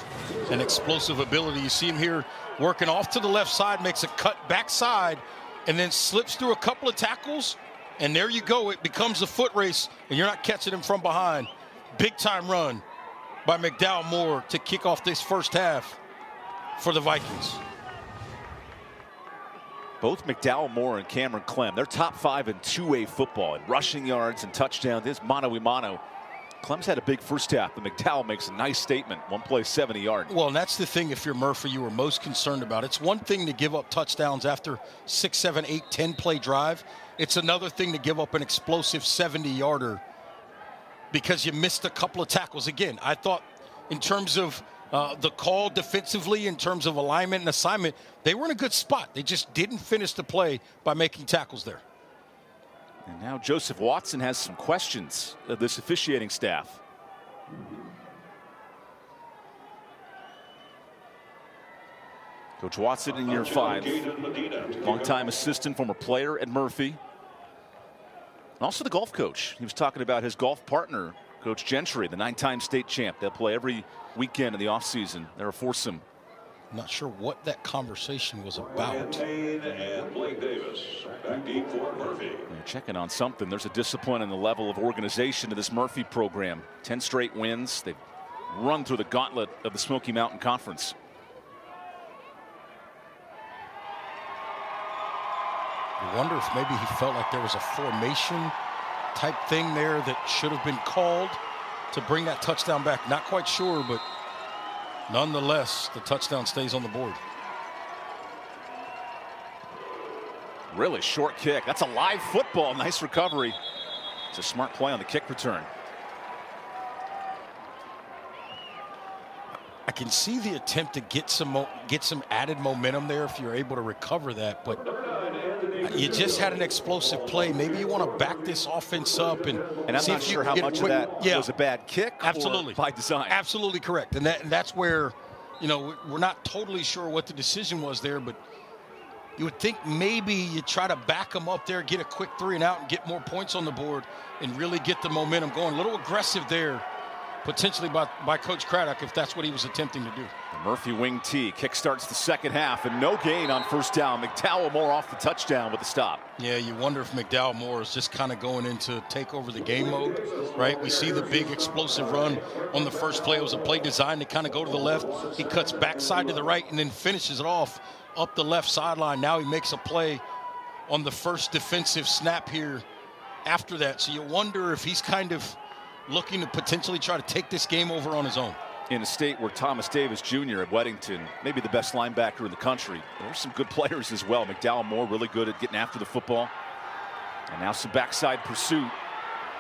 and explosive ability. You see him here working off to the left side, makes a cut backside, and then slips through a couple of tackles. And there you go. It becomes a foot race, and you're not catching him from behind. Big-time run by McDowell-Moore to kick off this first half for the Vikings. Both McDowell-Moore and Cameron Clem, they're top 5 in 2A football in rushing yards and touchdowns. This mano-a-mano. Clem's had a big first half, but McDowell makes a nice statement. One play, 70 yards. Well, and that's the thing, if you're Murphy, you were most concerned about. It's one thing to give up touchdowns after 6, 7, 8, 10-play drive. It's another thing to give up an explosive 70-yarder because you missed a couple of tackles. Again, I thought in terms of the call defensively, in terms of alignment and assignment, they were in a good spot. They just didn't finish the play by making tackles there. And now Joseph Watson has some questions of this officiating staff. Coach Watson in year 5. Longtime assistant, former player at Murphy. And also the golf coach. He was talking about his golf partner, Coach Gentry, the 9-time state champ. They'll play every weekend in the offseason. They're a foursome. Not sure what that conversation was about. They're checking on something. There's a discipline and the level of organization to this Murphy program. 10 straight wins. They've run through the gauntlet of the Smoky Mountain Conference. I wonder if maybe he felt like there was a formation type thing there that should have been called to bring that touchdown back. Not quite sure, but nonetheless, the touchdown stays on the board. Really short kick. That's a live football. Nice recovery. It's a smart play on the kick return. I can see the attempt to get some added momentum there if you're able to recover that, but you just had an explosive play. Maybe you want to back this offense up and I'm not sure how much of that was a bad kick. Absolutely, or by design. Absolutely correct, and that's where, you know, we're not totally sure what the decision was there, but you would think maybe you try to back them up there, get a quick 3 and out, and get more points on the board, and really get the momentum going. A little aggressive there, potentially by Coach Craddock, if that's what he was attempting to do. The Murphy wing T kick starts the second half, and no gain on first down. McDowell-Moore off the touchdown with the stop. Yeah, you wonder if McDowell-Moore is just kind of going into take over the game mode, right? We see the big explosive run on the first play. It was a play designed to kind of go to the left. He cuts backside to the right and then finishes it off up the left sideline. Now he makes a play on the first defensive snap here after that. So you wonder if he's kind of looking to potentially try to take this game over on his own. In a state where Thomas Davis Jr. at Weddington, maybe the best linebacker in the country. There's some good players as well. McDowell-Moore really good at getting after the football. And now some backside pursuit.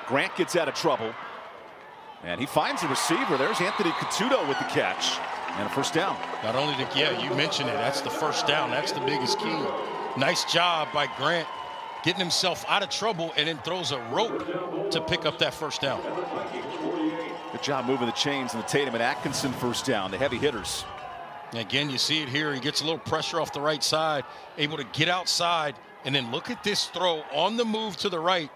Grant gets out of trouble. And he finds the receiver. There's Anthony Catuto with the catch. And a first down. Not only you mentioned it, that's the first down. That's the biggest key. Nice job by Grant getting himself out of trouble and then throws a rope to pick up that first down. Good job moving the chains in the Tatum and Atkinson first down, the heavy hitters. Again, you see it here. He gets a little pressure off the right side, able to get outside, and then look at this throw on the move to the right.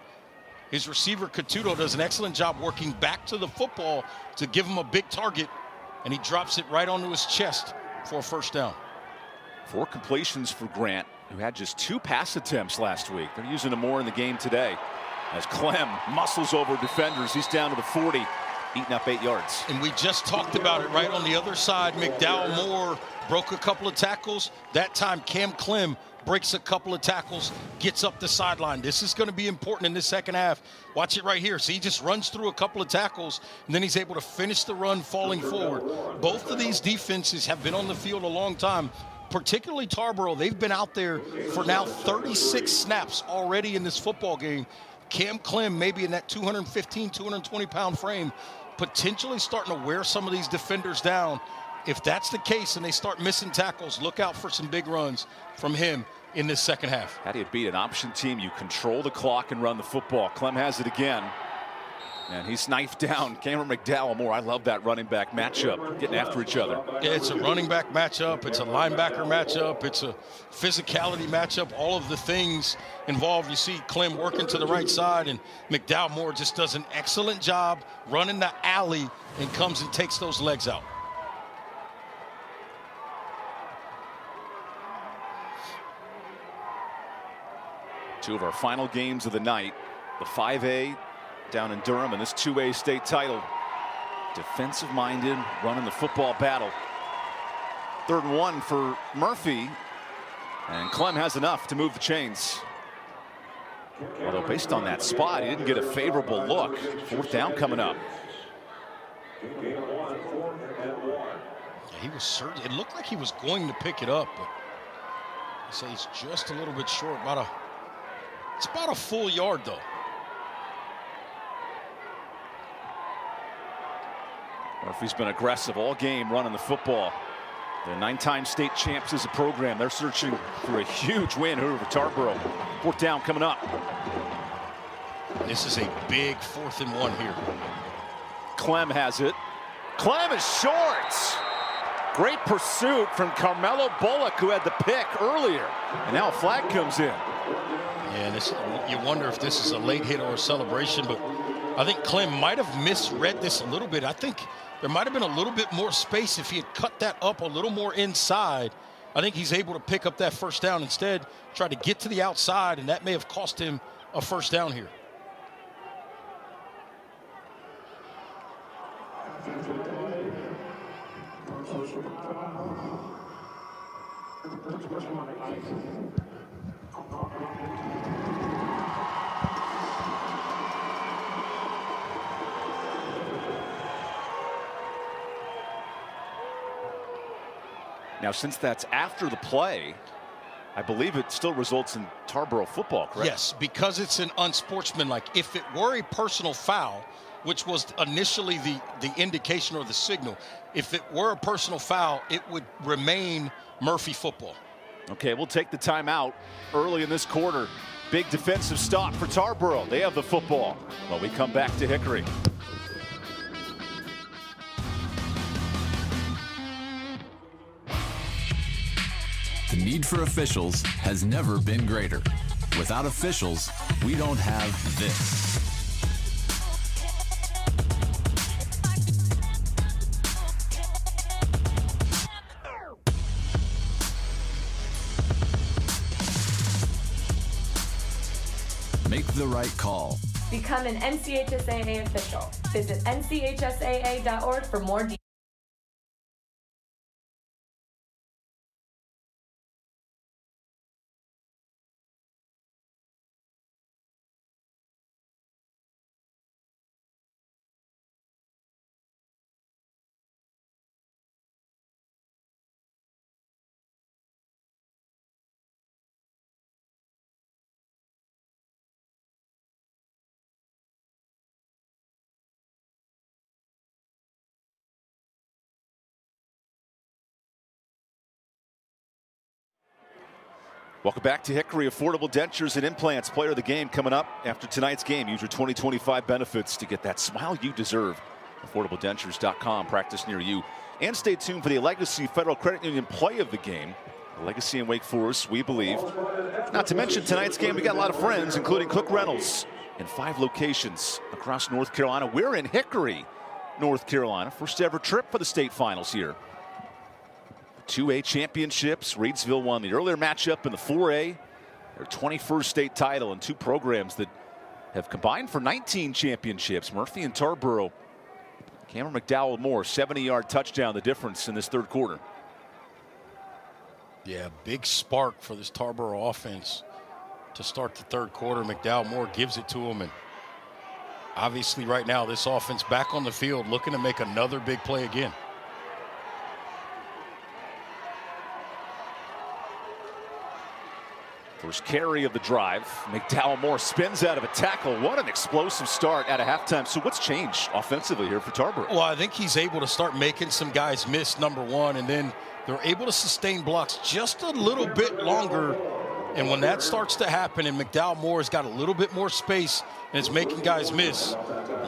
His receiver, Catuto, does an excellent job working back to the football to give him a big target, and he drops it right onto his chest for a first down. 4 completions for Grant, who had just 2 pass attempts last week. They're using him more in the game today. as Clem muscles over defenders. He's down to the 40, eating up 8 yards. And we just talked about it right on the other side. McDowell Moore broke a couple of tackles. That time Cam Clem breaks a couple of tackles, gets up the sideline. This is going to be important in the second half. Watch it right here. See, he just runs through a couple of tackles, and then he's able to finish the run falling forward. Both of these defenses have been on the field a long time, particularly Tarboro. They've been out there for now 36 snaps already in this football game. Cam Clem maybe in that 215, 220-pound frame, potentially starting to wear some of these defenders down. If that's the case and they start missing tackles, look out for some big runs from him in this second half. How do you beat an option team? You control the clock and run the football. Clem has it again. And he's knifed down Cameron McDowell Moore. I love that running back matchup, getting after each other. Yeah, it's a running back matchup. It's a linebacker matchup. It's a physicality matchup. All of the things involved. You see Clem working to the right side, and McDowell Moore just does an excellent job running the alley and comes and takes those legs out. Two of our final games of the night, the 5A down in Durham and this 2A state title. Defensive-minded, running the football battle. 3rd and 1 for Murphy, and Clem has enough to move the chains. Although based on that spot, he didn't get a favorable look. 4th down coming up. He was certain. It looked like he was going to pick it up, but I say he's just a little bit short. It's about a full yard, though. Murphy's been aggressive all game running the football. They're 9-time state champs as a program. They're searching for a huge win over Tarboro. 4th down coming up. This is a big 4th and 1 here. Clem has it. Clem is short. Great pursuit from Carmelo Bullock, who had the pick earlier. And now a flag comes in. Yeah, you wonder if this is a late hit or a celebration, but I think Clem might have misread this a little bit. I think there might have been a little bit more space if he had cut that up a little more inside. I think he's able to pick up that 1st down. Instead, tried to get to the outside, and that may have cost him a 1st down here. Now, since that's after the play, I believe it still results in Tarboro football, correct? Yes, because it's an unsportsmanlike. If it were a personal foul, which was initially the indication or the signal, if it were a personal foul, it would remain Murphy football. Okay, we'll take the timeout early in this quarter. Big defensive stop for Tarboro. They have the football. Well, we come back to Hickory. The need for officials has never been greater. Without officials, we don't have this. Make the right call. Become an NCHSAA official. Visit NCHSAA.org for more details. Welcome back to Hickory. Affordable dentures and implants. Player of the game coming up after tonight's game. Use your 2025 benefits to get that smile you deserve. AffordableDentures.com. Practice near you. And stay tuned for the Legacy Federal Credit Union play of the game. Legacy and Wake Forest, we believe. Not to mention tonight's game, we got a lot of friends, including Cook Reynolds in 5 locations across North Carolina. We're in Hickory, North Carolina. First ever trip for the state finals here. 2A championships. Reidsville won the earlier matchup in the 4A. Their 21st state title, and 2 programs that have combined for 19 championships. Murphy and Tarboro. Cameron McDowell Moore, 70-yard touchdown, the difference in this third quarter. Yeah, big spark for this Tarboro offense to start the third quarter. McDowell Moore gives it to him, and obviously right now this offense back on the field looking to make another big play again. First carry of the drive. McDowell Moore spins out of a tackle. What an explosive start at a halftime. So what's changed offensively here for Tarboro? Well, I think he's able to start making some guys miss, number one, and then they're able to sustain blocks just a little bit longer. And when that starts to happen and McDowell Moore has got a little bit more space and it's making guys miss,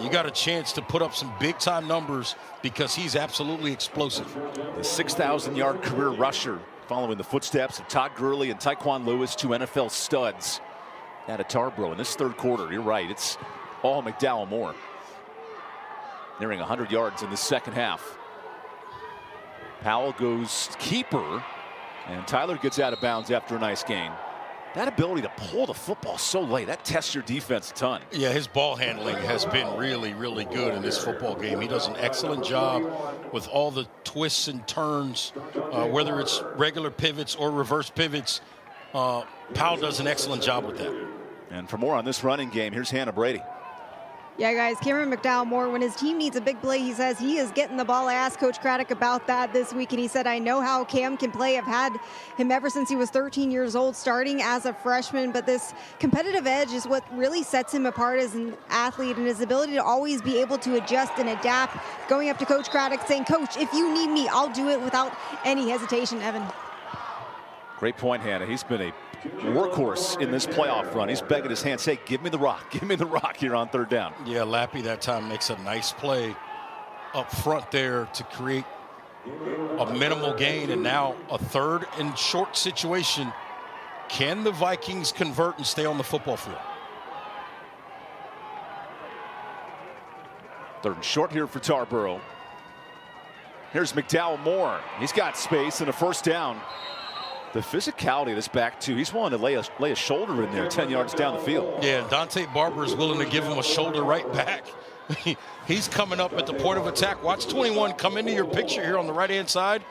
you got a chance to put up some big-time numbers because he's absolutely explosive. The 6,000-yard career rusher, following the footsteps of Todd Gurley and Tyquan Lewis, two NFL studs out of Tarboro. In this third quarter, you're right, it's all McDowell Moore. Nearing 100 yards in the second half. Powell goes keeper, and Tyler gets out of bounds after a nice gain. That ability to pull the football so late, that tests your defense a ton. Yeah, his ball handling has been really, really good in this football game. He does an excellent job with all the twists and turns, whether it's regular pivots or reverse pivots. Powell does an excellent job with that. And for more on this running game, here's Hannah Brady. Yeah, guys, Cameron McDowell Moore, when his team needs a big play, he says he is getting the ball. I asked Coach Craddock about that this week, and he said, I know how Cam can play. I've had him ever since he was 13 years old, starting as a freshman, but this competitive edge is what really sets him apart as an athlete, and his ability to always be able to adjust and adapt, going up to Coach Craddock saying, Coach, if you need me, I'll do it without any hesitation, Evan. Great point, Hannah. He's been a workhorse in this playoff run. He's begging his hand, say, give me the rock here on third down. Yeah, Lappy that time makes a nice play up front there to create a minimal gain, and now a third and short situation. Can the Vikings convert and stay on the football field? Third and short here for Tarboro. Here's McDowell Moore. He's got space and a first down. The physicality of this back, too. He's willing to lay a shoulder in there 10 yards down the field. Yeah, Dante Barber is willing to give him a shoulder right back. He's coming up at the point of attack. Watch 21 come into your picture here on the right-hand side.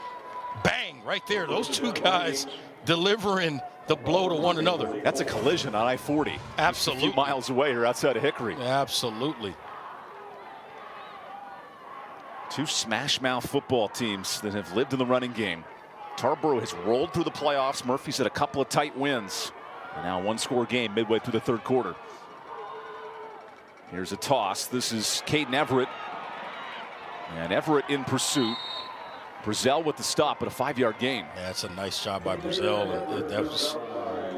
Bang, right there. Those two guys delivering the blow to one another. That's a collision on I-40. Absolutely. A few miles away here outside of Hickory. Absolutely. Two smash-mouth football teams that have lived in the running game. Tarboro has rolled through the playoffs. Murphy's had a couple of tight wins. And now one-score game midway through the third quarter. Here's a toss. This is Caden Everett. And Everett in pursuit. Brazell with the stop, but a 5-yard gain. Yeah, that's a nice job by Brazell.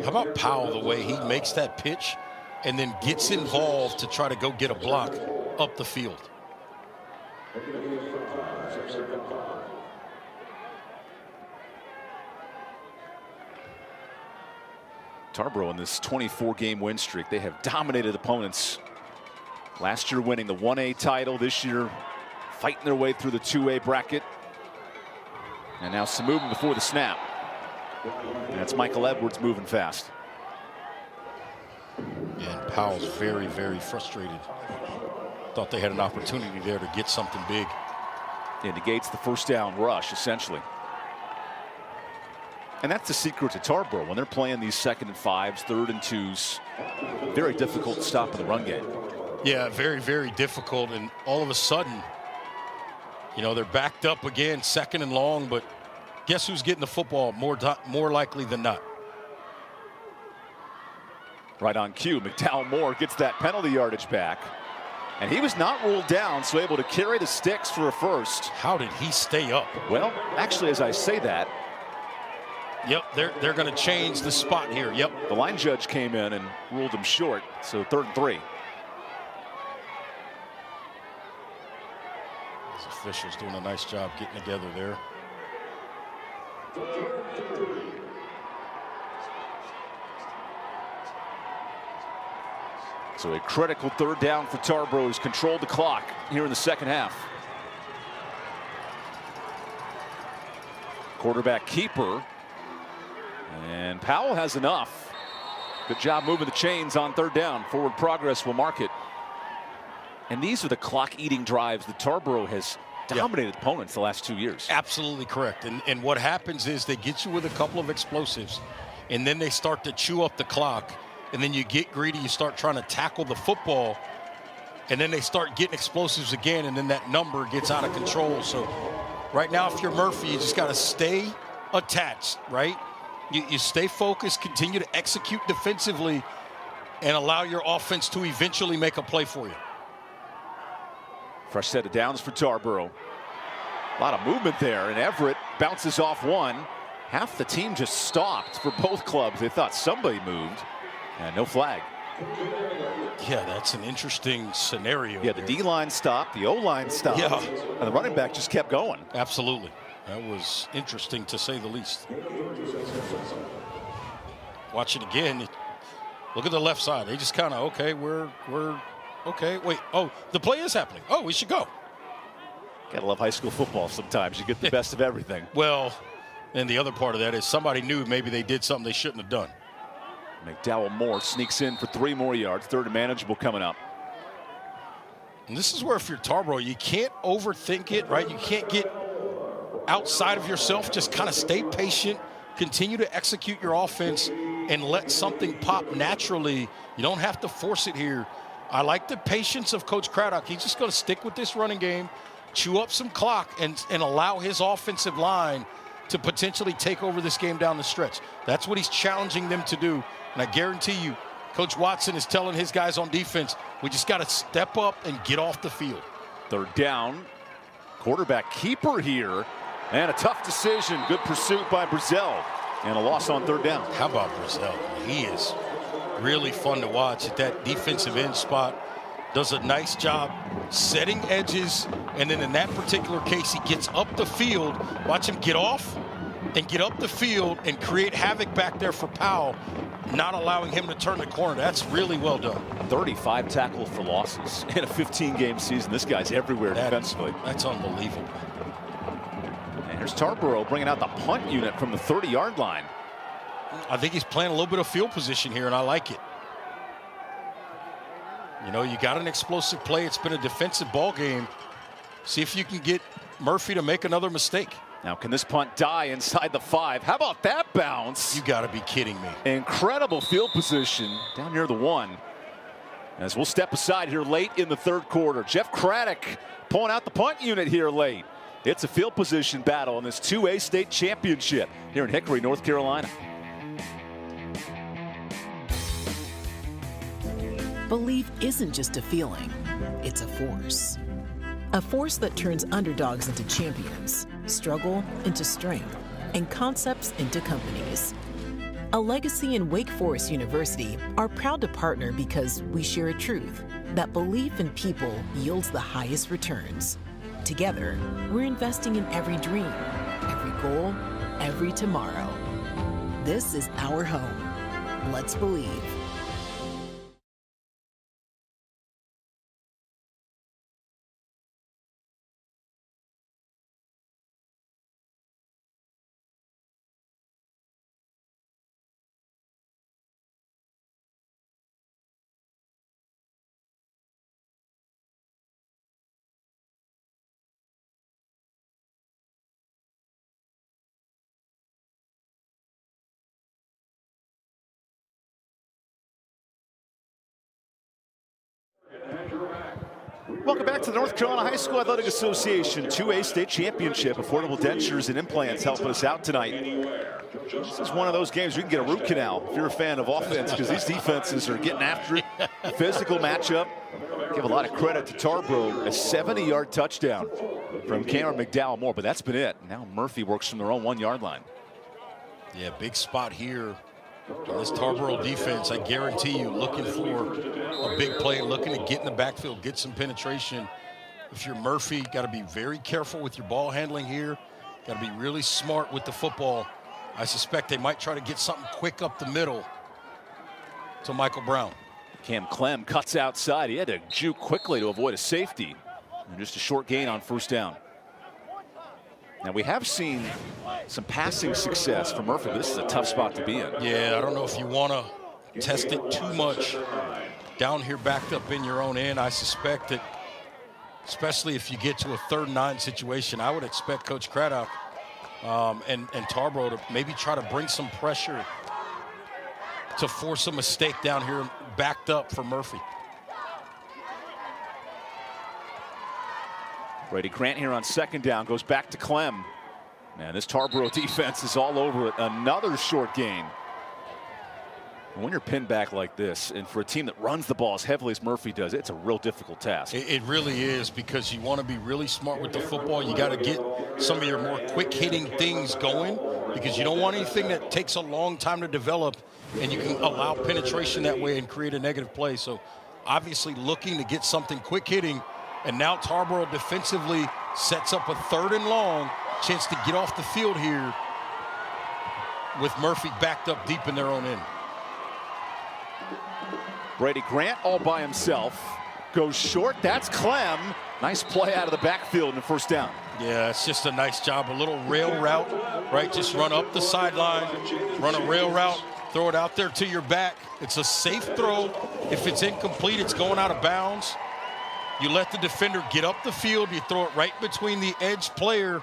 How about Powell, the way he makes that pitch and then gets involved to try to go get a block up the field. Tarboro in this 24-game win streak. They have dominated opponents. Last year winning the 1A title. This year fighting their way through the 2A bracket. And now some movement before the snap. And that's Michael Edwards moving fast. And Powell's very, very frustrated. Thought they had an opportunity there to get something big. It negates the first down rush, essentially. And that's the secret to Tarboro. When they're playing these 2nd and 5s, 3rd and 2s, very difficult to stop in the run game. Yeah, very, very difficult. And all of a sudden, you know, they're backed up again, 2nd and long, but guess who's getting the football more likely than not? Right on cue, McDowell Moore gets that penalty yardage back. And he was not ruled down, so able to carry the sticks for a first. How did he stay up? Well, actually, as I say that, yep, they're going to change the spot here. Yep. The line judge came in and ruled him short, so 3rd and 3. These officials doing a nice job getting together there. So a critical 3rd down for Tarboro, who's controlled the clock here in the second half. Quarterback keeper. And Powell has enough. Good job moving the chains on third down. Forward progress will mark it. And these are the clock-eating drives that Tarboro has dominated opponents the last 2 years. Absolutely correct. And what happens is they get you with a couple of explosives, and then they start to chew up the clock, and then you get greedy, you start trying to tackle the football, and then they start getting explosives again, and then that number gets out of control. So right now, if you're Murphy, you just got to stay attached, right? You stay focused, continue to execute defensively, and allow your offense to eventually make a play for you. Fresh set of downs for Tarboro. A lot of movement there, and Everett bounces off one. Half the team just stopped for both clubs. They thought somebody moved, and no flag. Yeah, that's an interesting scenario. Yeah, the D-line stopped, the O-line stopped, and the running back just kept going. Absolutely. That was interesting, to say the least. Watch it again. Look at the left side. They just kind of, okay, we're okay. Wait, oh, the play is happening. Oh, we should go. Gotta love high school football sometimes. You get the best of everything. Well, and the other part of that is somebody knew maybe they did something they shouldn't have done. McDowell Moore sneaks in for 3 more yards. Third and manageable coming up. And this is where, if you're Tarboro, you can't overthink it, right? You can't get outside of yourself. Just kind of stay patient, continue to execute your offense, and let something pop naturally. You don't have to force it here. I like the patience of Coach Craddock. He's just going to stick with this running game, chew up some clock, and allow his offensive line to potentially take over this game down the stretch. That's what he's challenging them to do. And I guarantee you, Coach Watson is telling his guys on defense, we just got to step up and get off the field. Third down. Quarterback keeper here. And a tough decision. Good pursuit by Brazil. And a loss on third down. How about Brazil? He is really fun to watch at that defensive end spot. Does a nice job setting edges, and then in that particular case, he gets up the field. Watch him get off and get up the field and create havoc back there for Powell, not allowing him to turn the corner. That's really well done. 35 tackles for losses in a 15-game season. This guy's everywhere defensively. That's unbelievable. And here's Tarboro bringing out the punt unit from the 30-yard line. I think he's playing a little bit of field position here, and I like it. You know, you got an explosive play. It's been a defensive ball game. See if you can get Murphy to make another mistake. Now, can this punt die inside the 5? How about that bounce? You got to be kidding me. Incredible field position down near the 1. As we'll step aside here late in the third quarter. Jeff Craddock pulling out the punt unit here late. It's a field position battle in this 2A state championship here in Hickory, North Carolina. Belief isn't just a feeling, it's a force. A force that turns underdogs into champions, struggle into strength, and concepts into companies. A Legacy and Wake Forest University are proud to partner because we share a truth that belief in people yields the highest returns. Together, we're investing in every dream, every goal, every tomorrow. This is our home. Let's believe. Welcome back to the North Carolina High School Athletic Association 2A State Championship. Affordable dentures and implants helping us out tonight. This is one of those games where you can get a root canal if you're a fan of offense, because these defenses are getting after it. Physical matchup. Give a lot of credit to Tarboro. A 70-yard touchdown from Cameron McDowell Moore, but that's been it. Now Murphy works from their own 1-yard line. Yeah, big spot here. This Tarboro defense, I guarantee you, looking for a big play, looking to get in the backfield, get some penetration. If you're Murphy, got to be very careful with your ball handling here. Got to be really smart with the football. I suspect they might try to get something quick up the middle to Michael Brown. Cam Clem cuts outside. He had to juke quickly to avoid a safety. And just a short gain on first down. Now, we have seen some passing success for Murphy, but this is a tough spot to be in. Yeah, I don't know if you want to test it too much down here backed up in your own end. I suspect that, especially if you get to a 3rd and 9 situation, I would expect Coach Craddock and Tarboro to maybe try to bring some pressure to force a mistake down here backed up for Murphy. Brady Grant here on 2nd down, goes back to Clem. Man, this Tarboro defense is all over it. Another short gain. And when you're pinned back like this, and for a team that runs the ball as heavily as Murphy does, it's a real difficult task. It really is, because you want to be really smart with the football. You got to get some of your more quick-hitting things going, because you don't want anything that takes a long time to develop, and you can allow penetration that way and create a negative play. So obviously looking to get something quick-hitting, and now Tarboro defensively sets up a 3rd and long, chance to get off the field here with Murphy backed up deep in their own end. Brady Grant all by himself, goes short. That's Clem. Nice play out of the backfield in the 1st down. Yeah, it's just a nice job. A little rail route, right? Just run up the sideline, run a rail route, throw it out there to your back. It's a safe throw. If it's incomplete, it's going out of bounds. You let the defender get up the field. You throw it right between the edge player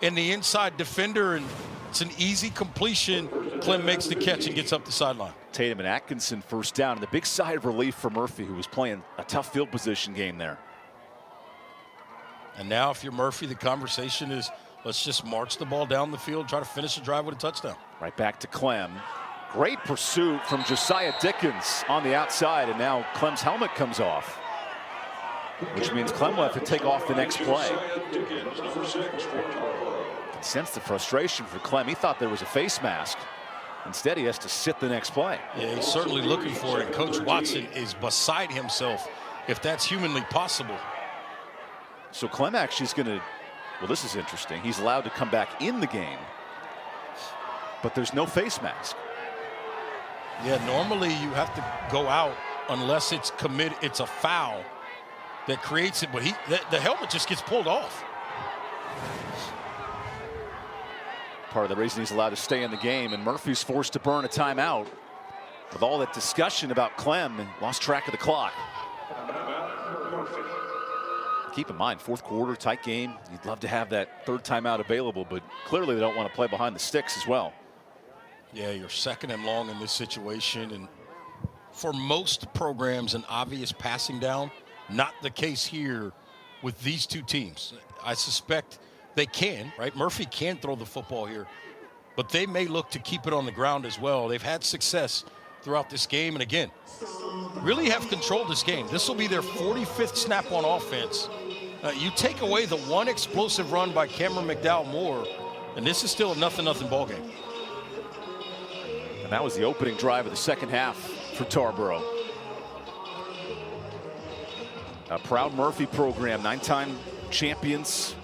and the inside defender, and it's an easy completion. Clem makes the catch and gets up the sideline. Tatum and Atkinson 1st down, and the big sigh of relief for Murphy, who was playing a tough field position game there. And now if you're Murphy, the conversation is, let's just march the ball down the field, try to finish the drive with a touchdown. Right back to Clem. Great pursuit from Josiah Dickens on the outside, and now Clem's helmet comes off, which means Clem will have to take off the next play. Can sense the frustration for Clem. He thought there was a face mask. Instead, he has to sit the next play. Yeah, he's certainly looking for it. And Coach Watson is beside himself if that's humanly possible. So Clem actually is going to, well, this is interesting. He's allowed to come back in the game, but there's no face mask. Yeah, normally you have to go out unless it's committed. It's a foul that creates it, but the helmet just gets pulled off. Part of the reason he's allowed to stay in the game, and Murphy's forced to burn a timeout. With all that discussion about Clem, and lost track of the clock. Keep in mind, 4th quarter, tight game. You'd love to have that 3rd timeout available, but clearly they don't want to play behind the sticks as well. Yeah, you're 2nd and long in this situation, and for most programs, an obvious passing down. Not the case here with these two teams. I suspect they can, right? Murphy can throw the football here, but they may look to keep it on the ground as well. They've had success throughout this game, and again, really have controlled this game. This will be their 45th snap on offense. You take away the one explosive run by Cameron McDowell-Moore, and this is still a 0-0 ball game. And that was the opening drive of the 2nd half for Tarboro. A proud Murphy program, 9-time champions.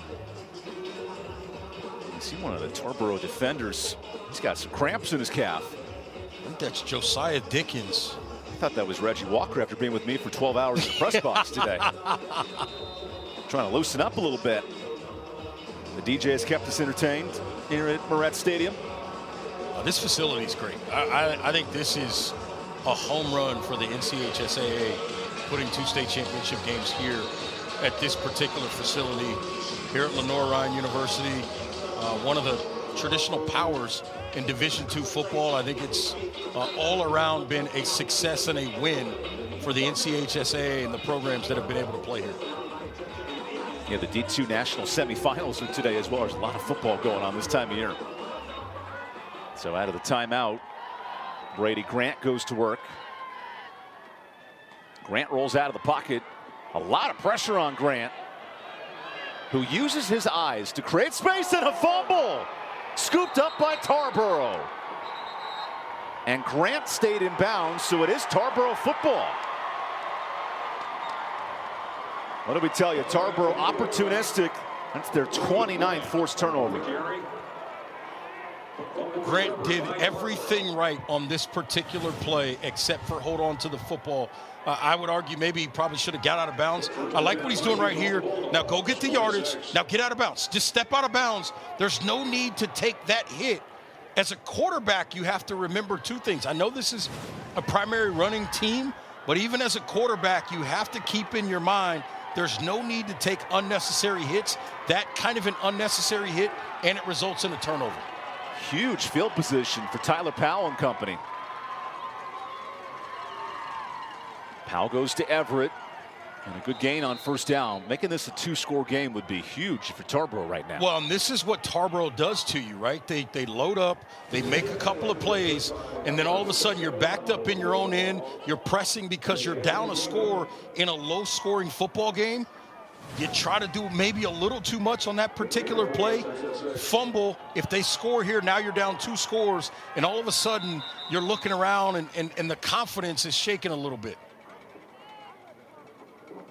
You see one of the Tarboro defenders. He's got some cramps in his calf. I think that's Josiah Dickens. I thought that was Reggie Walker after being with me for 12 hours in the press box today. Trying to loosen up a little bit. The DJ has kept us entertained here at Moret Stadium. This facility is great. I think this is a home run for the NCHSAA, putting 2 state championship games here at this particular facility here at Lenore-Ryan University. One of the traditional powers in Division II football. I think it's all around been a success and a win for the NCHSAA and the programs that have been able to play here. Yeah, the D2 national semifinals are today as well. There's a lot of football going on this time of year. So out of the timeout, Brady Grant goes to work. Grant rolls out of the pocket. A lot of pressure on Grant, who uses his eyes to create space, and a fumble. Scooped up by Tarboro. And Grant stayed in bounds, so it is Tarboro football. What did we tell you? Tarboro opportunistic. That's their 29th forced turnover. Grant did everything right on this particular play except for hold on to the football. I would argue maybe he probably should have got out of bounds. I like what he's doing right here. Now go get the yardage. Now get out of bounds. Just step out of bounds. There's no need to take that hit As a quarterback, you have to remember two things. I know this is a primary running team, but even as a quarterback, you have to keep in your mind there's no need to take unnecessary hits. That kind of an unnecessary hit, and it results in a turnover. Huge field position for Tyler Powell and company. Powell goes to Everett. And a good gain on first down. Making this a 2-score game would be huge for Tarboro right now. Well, and this is what Tarboro does to you, right? They load up, they make a couple of plays, and then all of a sudden you're backed up in your own end. You're pressing because you're down a score in a low-scoring football game. You try to do maybe a little too much on that particular play. Fumble. If they score here, now you're down 2 scores, and all of a sudden you're looking around and the confidence is shaking a little bit.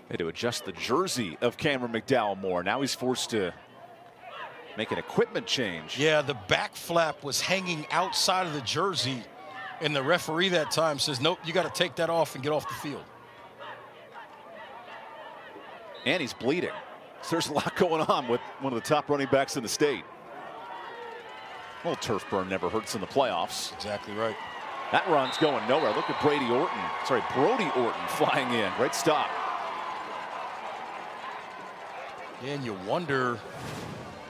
They had to adjust the jersey of Cameron McDowell more. Now he's forced to make an equipment change. Yeah, the back flap was hanging outside of the jersey, and the referee that time says, nope, you got to take that off and get off the field. And he's bleeding. So there's a lot going on with one of the top running backs in the state. A little turf burn never hurts in the playoffs. Exactly right. That run's going nowhere. Look at Brody Orton flying in. Great stop. And you wonder,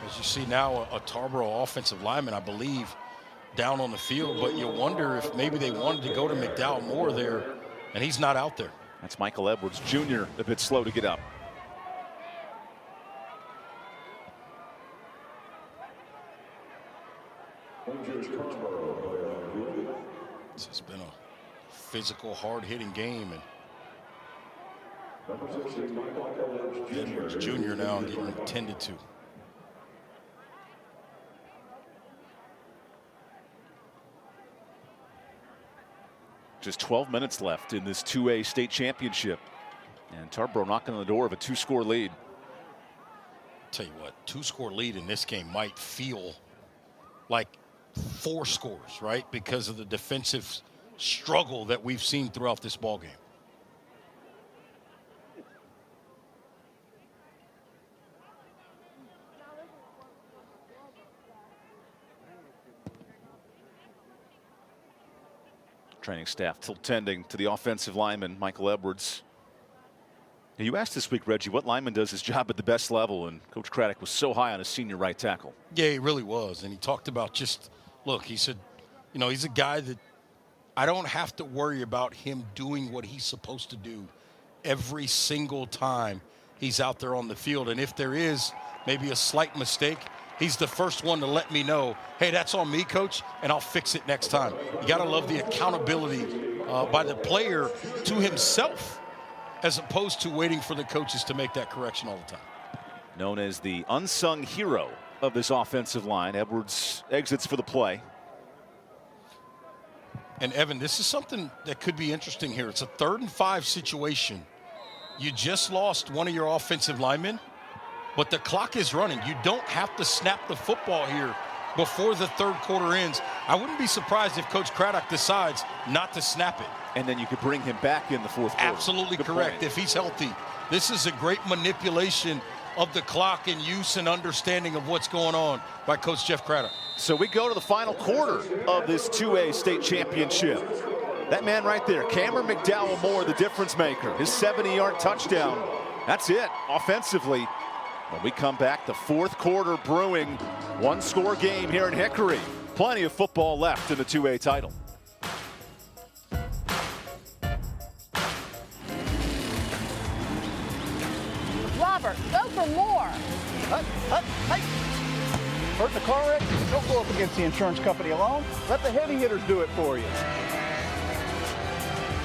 as you see now, a Tarboro offensive lineman, I believe, down on the field, but you wonder if maybe they wanted to go to McDowell more there, and he's not out there. That's Michael Edwards Jr., a bit slow to get up. This has been a physical, hard-hitting game, and Edwards Jr. now getting attended to. Just 12 minutes left in this 2A state championship. And Tarboro knocking on the door of a 2-score lead. Tell you what, 2-score lead in this game might feel like 4 scores, right? Because of the defensive struggle that we've seen throughout this ball game. Training staff still tending to the offensive lineman, Michael Edwards. Now, you asked this week, Reggie, what lineman does his job at the best level, and Coach Craddock was so high on his senior right tackle. Yeah, he really was, and he talked about just, look, he said, you know, he's a guy that I don't have to worry about him doing what he's supposed to do every single time he's out there on the field, and if there is maybe a slight mistake, he's the first one to let me know, hey, that's on me, coach, and I'll fix it next time. You got to love the accountability by the player to himself as opposed to waiting for the coaches to make that correction all the time. Known as the unsung hero of this offensive line, Edwards exits for the play. And, Evan, this is something that could be interesting here. It's a 3rd and 5 situation. You just lost one of your offensive linemen, but the clock is running. You don't have to snap the football here before the 3rd quarter ends. I wouldn't be surprised if Coach Craddock decides not to snap it. And then you could bring him back in the 4th quarter. Absolutely correct. If he's healthy. This is a great manipulation of the clock and use and understanding of what's going on by Coach Jeff Craddock. So we go to the final quarter of this 2A state championship. That man right there, Cameron McDowell Moore, the difference maker. His 70-yard touchdown. That's it offensively. When we come back, the 4th quarter brewing. 1-score game here in Hickory. Plenty of football left in the 2A title. Robert, go for more. Hey! Hurt in a car wreck? Don't go up against the insurance company alone. Let the heavy hitters do it for you.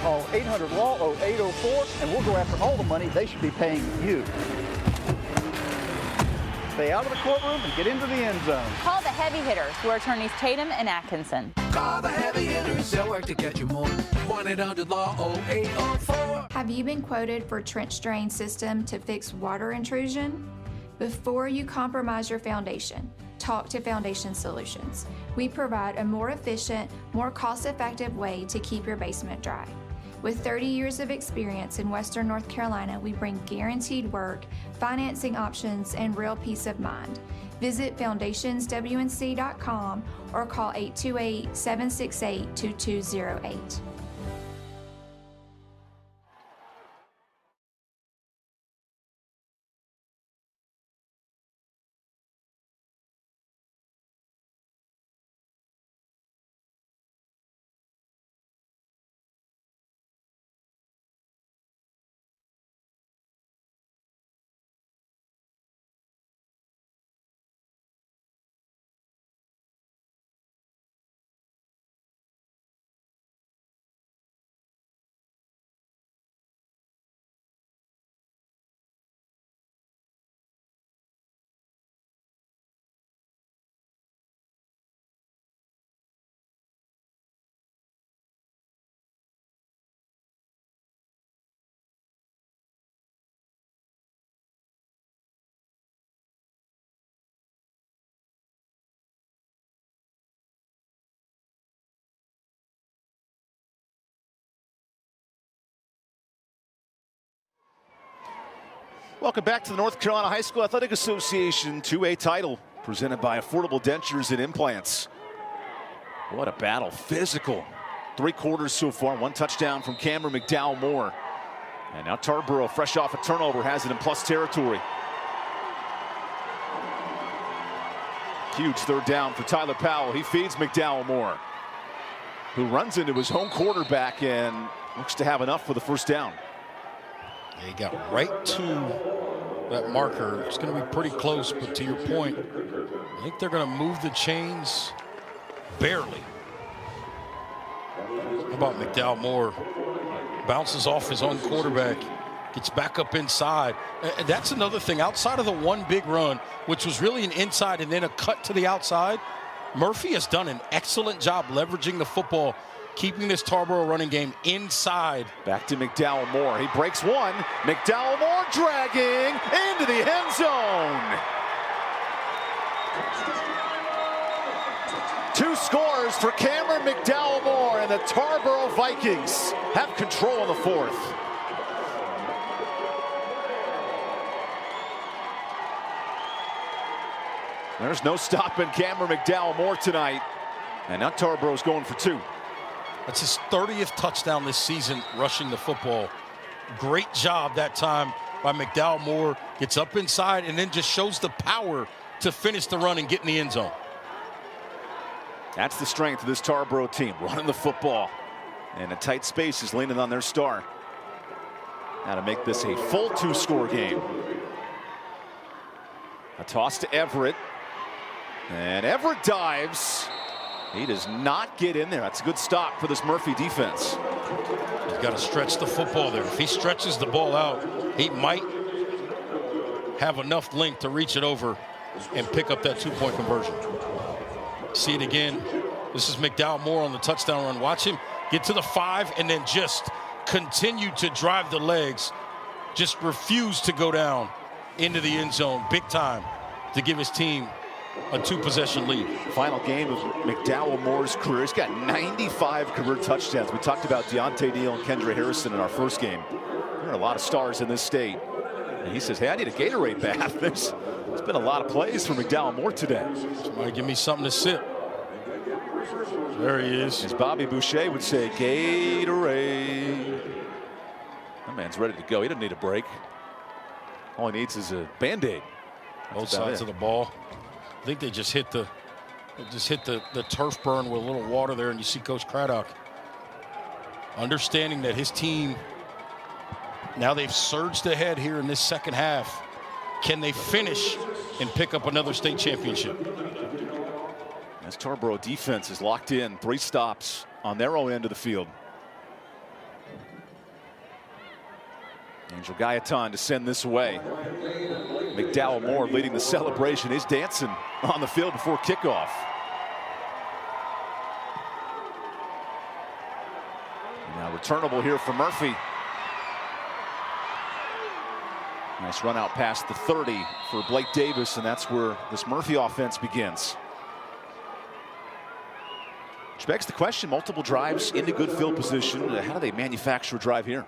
Call 800-LAW-0804 and we'll go after all the money they should be paying you. Stay out of the courtroom and get into the end zone. Call the heavy hitters, who are attorneys Tatum and Atkinson. Call the heavy hitters, they'll work to get you more. 1-800-LAW-0804. Have you been quoted for trench drain system to fix water intrusion? Before you compromise your foundation, talk to Foundation Solutions. We provide a more efficient, more cost-effective way to keep your basement dry. With 30 years of experience in Western North Carolina, we bring guaranteed work, financing options, and real peace of mind. Visit foundationswnc.com or call 828-768-2208. Welcome back to the North Carolina High School Athletic Association 2A title presented by Affordable Dentures and Implants. What a battle. Physical. 3 quarters so far. 1 touchdown from Cameron McDowell Moore. And now Tarboro, fresh off a turnover, has it in plus territory. Huge 3rd down for Tyler Powell. He feeds McDowell Moore, who runs into his home quarterback and looks to have enough for the 1st down. He got right to that marker. It's going to be pretty close, but to your point, I think they're going to move the chains barely. How about McDowell Moore? Bounces off his own quarterback, gets back up inside. And that's another thing. Outside of the one big run, which was really an inside and then a cut to the outside, Murphy has done an excellent job leveraging the football, keeping this Tarboro running game inside. Back to McDowell Moore. He breaks one. McDowell Moore dragging into the end zone. 2 scores for Cameron McDowell Moore, and the Tarboro Vikings have control in the 4th. There's no stopping Cameron McDowell Moore tonight. And now Tarboro's going for 2. That's his 30th touchdown this season rushing the football. Great job that time by McDowell Moore. Gets up inside and then just shows the power to finish the run and get in the end zone. That's the strength of this Tarboro team, running the football. And a tight space is leaning on their star. Now to make this a full 2-score game. A toss to Everett. And Everett dives. He does not get in there. That's a good stop for this Murphy defense. He's got to stretch the football there. If he stretches the ball out, he might have enough length to reach it over and pick up that 2-point conversion. See it again. This is McDowell Moore on the touchdown run. Watch him get to the 5 and then just continue to drive the legs. Just refuse to go down into the end zone big time to give his team a 2-possession lead. Final game of McDowell Moore's career. He's got 95 career touchdowns. We talked about Deontay Neal and Kendra Harrison in our first game. There are a lot of stars in this state. And he says, hey, I need a Gatorade bath. There's been a lot of plays for McDowell Moore today. Somebody give me something to sip. There he is. As Bobby Boucher would say, Gatorade. That man's ready to go. He doesn't need a break. All he needs is a Band-Aid. Both sides of the ball. I think they just hit the turf burn with a little water there, and you see Coach Craddock understanding that his team, now they've surged ahead here in this second half. Can they finish and pick up another state championship? As Tarboro defense is locked in, 3 stops on their own end of the field. Angel Gaetan to send this away. McDowell Moore leading the celebration. He's dancing on the field before kickoff. Now returnable here for Murphy. Nice run out past the 30 for Blake Davis, and that's where this Murphy offense begins. Which begs the question, multiple drives into good field position. How do they manufacture a drive here?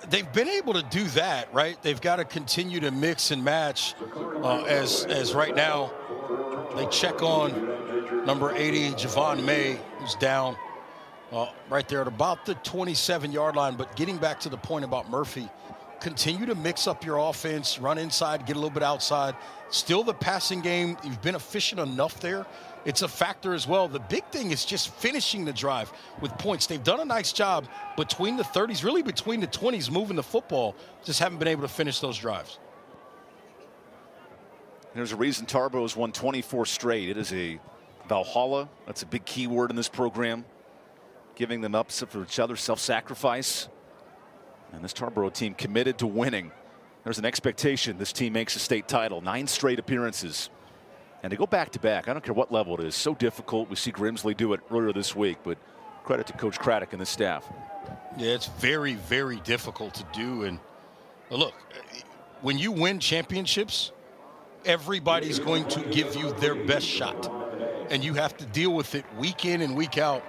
They've been able to do that, right? They've got to continue to mix and match as right now they check on number 80, Javon May, who's down right there at about the 27-yard line. But getting back to the point about Murphy, continue to mix up your offense, run inside, get a little bit outside. Still the passing game, you've been efficient enough there. It's a factor as well. The big thing is just finishing the drive with points. They've done a nice job between the 30s, really between the 20s, moving the football. Just haven't been able to finish those drives. There's a reason Tarboro has won 24 straight. It is a Valhalla. That's a big key word in this program. Giving them up for each other, self-sacrifice. And this Tarboro team committed to winning. There's an expectation this team makes a state title. 9 straight appearances. And they go back-to-back. I don't care what level it is. So difficult. We see Grimsley do it earlier this week. But credit to Coach Craddock and the staff. Yeah, it's very, very difficult to do. And look, when you win championships, everybody's going to give you their best shot. And you have to deal with it week in and week out.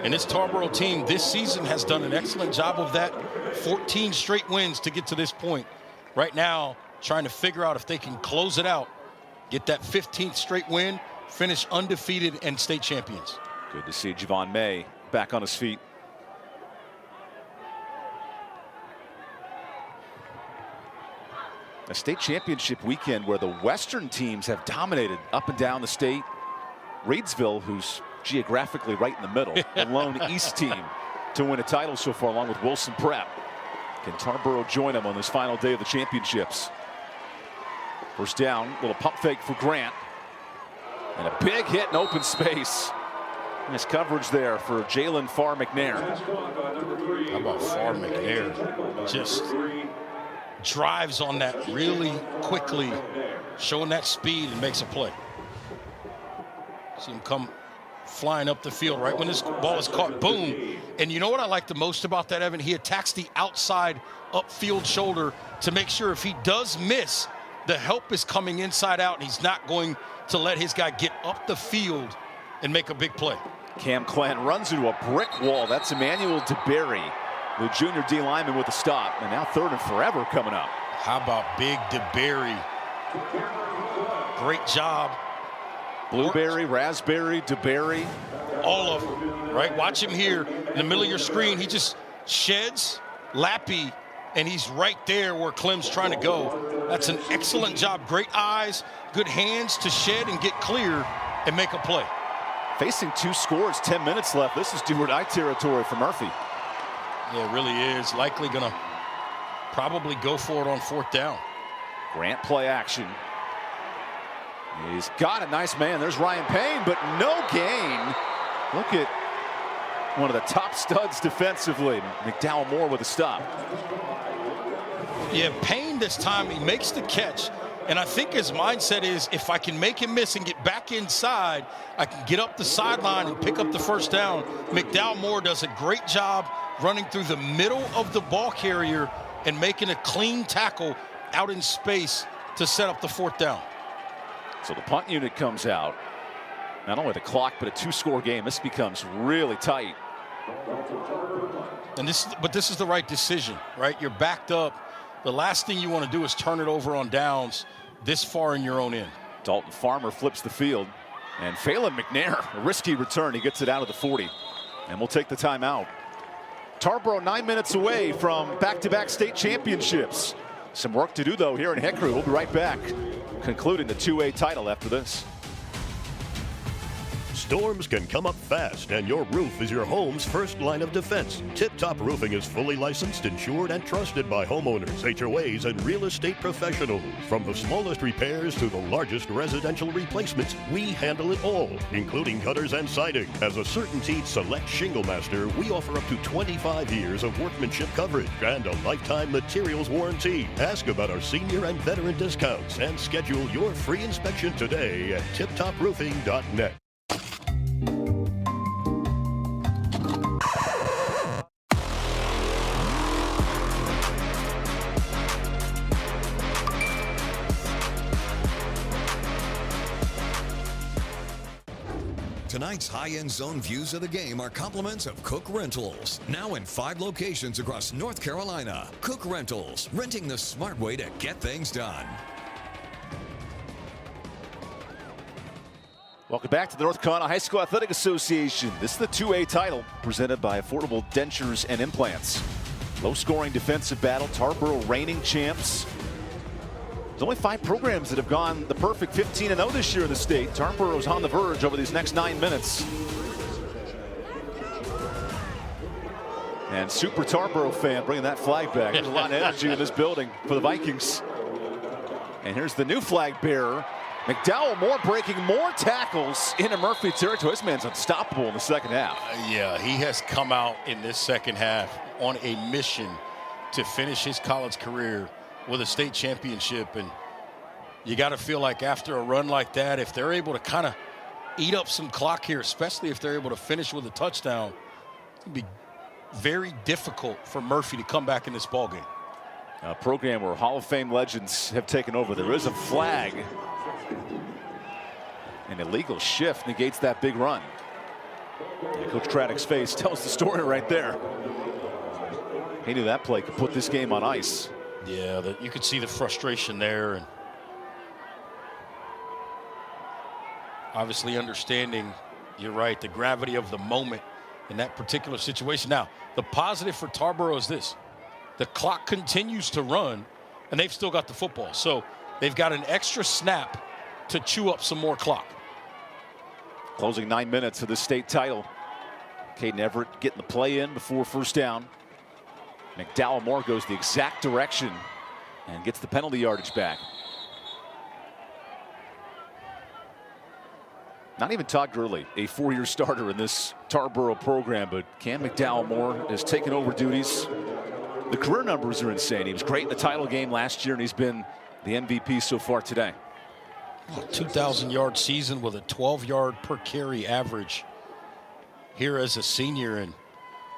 And this Tarboro team this season has done an excellent job of that. 14 straight wins to get to this point. Right now, trying to figure out if they can close it out, get that 15th straight win, finish undefeated and state champions. Good to see Javon May back on his feet. A state championship weekend where the Western teams have dominated up and down the state. Reidsville, who's geographically right in the middle, the lone East team to win a title so far, along with Wilson Prep. Can Tarboro join them on this final day of the championships? First down, little pump fake for Grant. And a big hit in open space. Nice coverage there for Jalen Farr McNair. How about Farr McNair? Just drives on that really quickly, showing that speed and makes a play. See him come flying up the field right when this ball is caught, boom. And you know what I like the most about that, Evan? He attacks the outside upfield shoulder to make sure if he does miss, the help is coming inside out and he's not going to let his guy get up the field and make a big play. Cam Clan runs into a brick wall. That's Emmanuel DeBerry, the junior D lineman, with a stop. And now 3rd and forever coming up. How about big DeBerry? Great job. Blueberry, raspberry, DeBerry. All of them, right? Watch him here in the middle of your screen. He just sheds Lappy, and he's right there where Clem's trying to go. That's an excellent job. Great eyes, good hands to shed and get clear and make a play. Facing 2 scores, 10 minutes left. This is do-or-die territory for Murphy. Yeah, it really is. Likely going to probably go for it on 4th down. Grant play action. He's got a nice man. There's Ryan Payne, but no gain. Look at one of the top studs defensively. McDowell Moore with a stop. Yeah, Payne this time, he makes the catch. And I think his mindset is, if I can make him miss and get back inside, I can get up the sideline and pick up the 1st down. McDowell Moore does a great job running through the middle of the ball carrier and making a clean tackle out in space to set up the 4th down. So the punt unit comes out. Not only the clock, but a 2-score game. This becomes really tight. And this is the right decision, right? You're backed up. The last thing you want to do is turn it over on downs this far in your own end. Dalton Farmer flips the field. And Phelan McNair, a risky return. He gets it out of the 40. And we'll take the timeout. Tarboro 9 minutes away from back-to-back state championships. Some work to do, though, here in Hickory. We'll be right back, concluding the 2A title after this. Storms can come up fast, and your roof is your home's first line of defense. Tip Top Roofing is fully licensed, insured, and trusted by homeowners, HOAs, and real estate professionals. From the smallest repairs to the largest residential replacements, we handle it all, including gutters and siding. As a CertainTeed Select Shingle Master, we offer up to 25 years of workmanship coverage and a lifetime materials warranty. Ask about our senior and veteran discounts and schedule your free inspection today at tiptoproofing.net. Tonight's high-end zone views of the game are compliments of Cook Rentals. Now in 5 locations across North Carolina. Cook Rentals, renting the smart way to get things done. Welcome back to the North Carolina High School Athletic Association. This is the 2A title presented by Affordable Dentures and Implants. Low-scoring defensive battle, Tarboro reigning champs. There's only 5 programs that have gone the perfect 15-0 this year in the state. Tarboro's on the verge over these next 9 minutes. And Super Tarboro fan bringing that flag back. There's a lot of energy in this building for the Vikings. And here's the new flag bearer. McDowell Moore breaking more tackles into Murphy territory. This man's unstoppable in the second half. Yeah, he has come out in this second half on a mission to finish his college career with a state championship. And you got to feel like after a run like that, if they're able to kind of eat up some clock here, especially if they're able to finish with a touchdown, it's going to be very difficult for Murphy to come back in this ballgame. A program where Hall of Fame legends have taken over. There is a flag. An illegal shift negates that big run. And Coach Craddock's face tells the story right there. He knew that play could put this game on ice. Yeah, you could see the frustration there, and obviously understanding, you're right, the gravity of the moment in that particular situation. Now, the positive for Tarboro is this. The clock continues to run, and they've still got the football. So they've got an extra snap to chew up some more clock. Closing 9 minutes of the state title. Caden Everett getting the play in before first down. McDowell Moore goes the exact direction and gets the penalty yardage back. Not even Todd Gurley, a 4-year starter in this Tarboro program, but Cam McDowell Moore has taken over duties. The career numbers are insane. He was great in the title game last year, and he's been the MVP so far today. A 2,000-yard season with a 12-yard per carry average here as a senior, and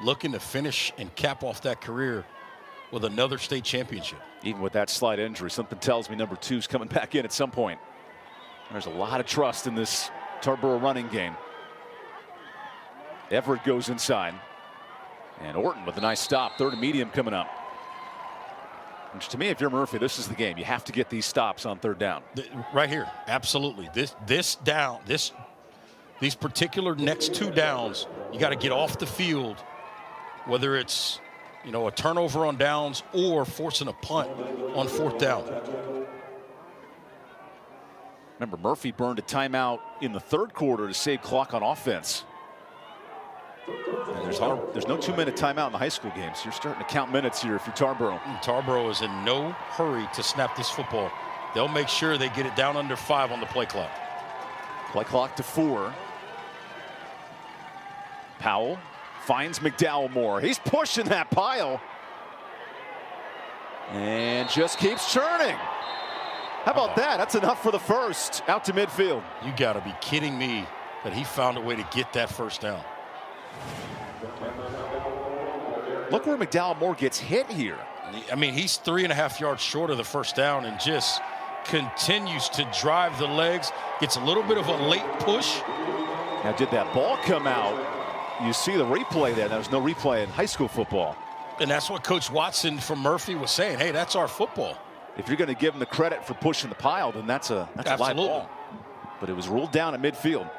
looking to finish and cap off that career with another state championship. Even with that slight injury, something tells me number 2's coming back in at some point. There's a lot of trust in this Tarboro running game. Everett goes inside. And Orton with a nice stop. 3rd and medium coming up. Which to me, if you're Murphy, this is the game. You have to get these stops on 3rd down. Right here, absolutely. These particular next 2 downs, you got to get off the field, whether it's, you know, a turnover on downs or forcing a punt on 4th down. Remember, Murphy burned a timeout in the 3rd quarter to save clock on offense. And there's no 2-minute timeout in the high school games. So you're starting to count minutes here if you're Tarboro. Tarboro is in no hurry to snap this football. They'll make sure they get it down under 5 on the play clock. Play clock to 4. Powell finds McDowell Moore. He's pushing that pile. And just keeps churning. How about that? That's enough for the first. Out to midfield. You got to be kidding me that he found a way to get that first down. Look where McDowell Moore gets hit here. I mean, he's 3.5 yards short of the first down and just continues to drive the legs. Gets a little bit of a late push. Now, did that ball come out? You see the replay there. There's no replay in high school football. And that's what Coach Watson from Murphy was saying. Hey, that's our football. If you're going to give him the credit for pushing the pile, then that's a live ball. But it was ruled down at midfield.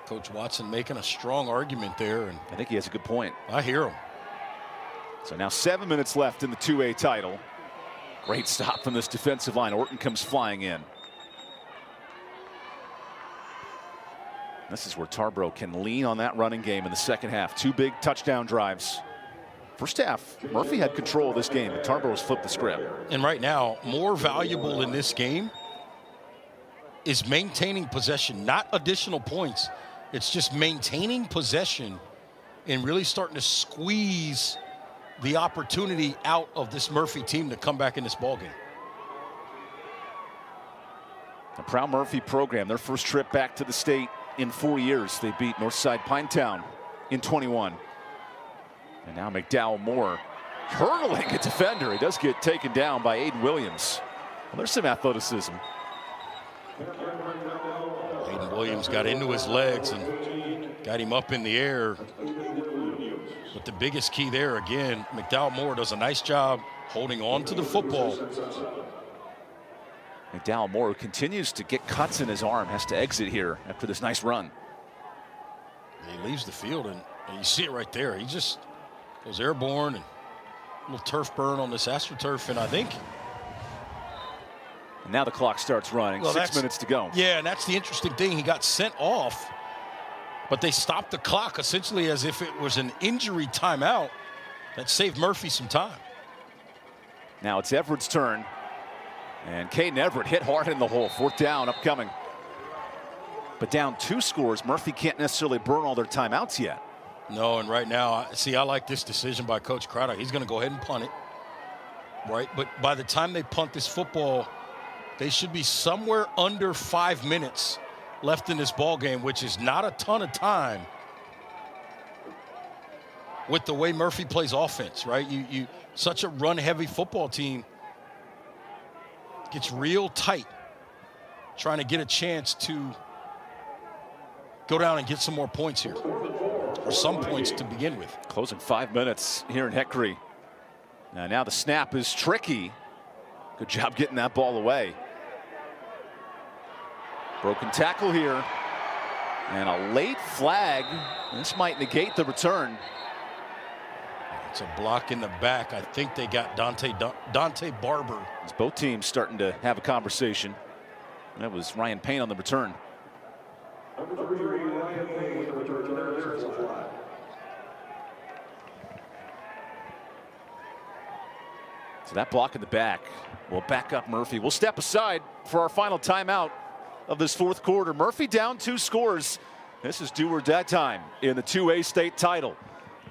Coach Watson making a strong argument there. And I think he has a good point. I hear him. So now 7 minutes left in the 2A title. Great stop from this defensive line. Orton comes flying in. This is where Tarboro can lean on that running game in the second half. 2 big touchdown drives. First half, Murphy had control of this game, but Tarboro's flipped the script. And right now, more valuable in this game is maintaining possession, not additional points. It's just maintaining possession and really starting to squeeze the opportunity out of this Murphy team to come back in this ballgame. A proud Murphy program, their first trip back to the state in 4 years. They beat Northside Pinetown in 21. And now McDowell Moore hurdling a defender. He does get taken down by Aiden Williams. Well, there's some athleticism. He Williams got into his legs and got him up in the air. But the biggest key there, again, McDowell Moore does a nice job holding on to the football. McDowell Moore, who continues to get cuts in his arm, has to exit here after this nice run. And he leaves the field, and you see it right there. He just goes airborne, and a little turf burn on this AstroTurf, and I think. And now the clock starts running. Well, 6 minutes to go. Yeah, and that's the interesting thing. He got sent off, but they stopped the clock essentially as if it was an injury timeout. That saved Murphy some time. Now it's Everett's turn. And Caden Everett hit hard in the hole. 4th down upcoming. But down 2 scores, Murphy can't necessarily burn all their timeouts yet. No, and right now, I like this decision by Coach Craddock. He's going to go ahead and punt it, right? But by the time they punt this football, they should be somewhere under 5 minutes left in this ball game, which is not a ton of time with the way Murphy plays offense, right? You such a run-heavy football team gets real tight trying to get a chance to go down and get some more points here, or some points to begin with. Closing 5 minutes here in Hickory. Now the snap is tricky. Good job getting that ball away. Broken tackle here. And a late flag. This might negate the return. It's a block in the back. I think they got Dante Barber. It's both teams starting to have a conversation. That was Ryan Payne on the return. So that block in the back will back up Murphy. We'll step aside for our final timeout of this 4th quarter. Murphy down 2 scores. This is do or die time in the 2A state title.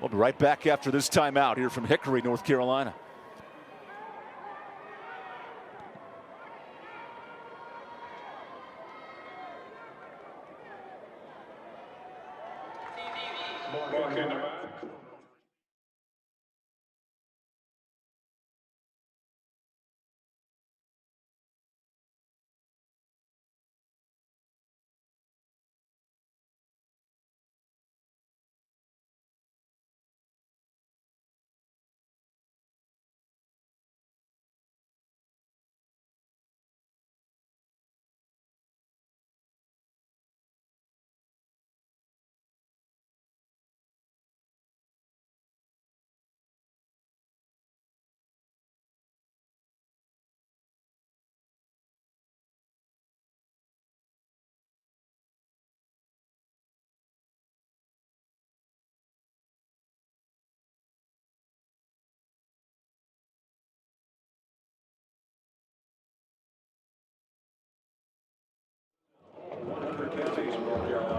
We'll be right back after this timeout here from Hickory, North Carolina.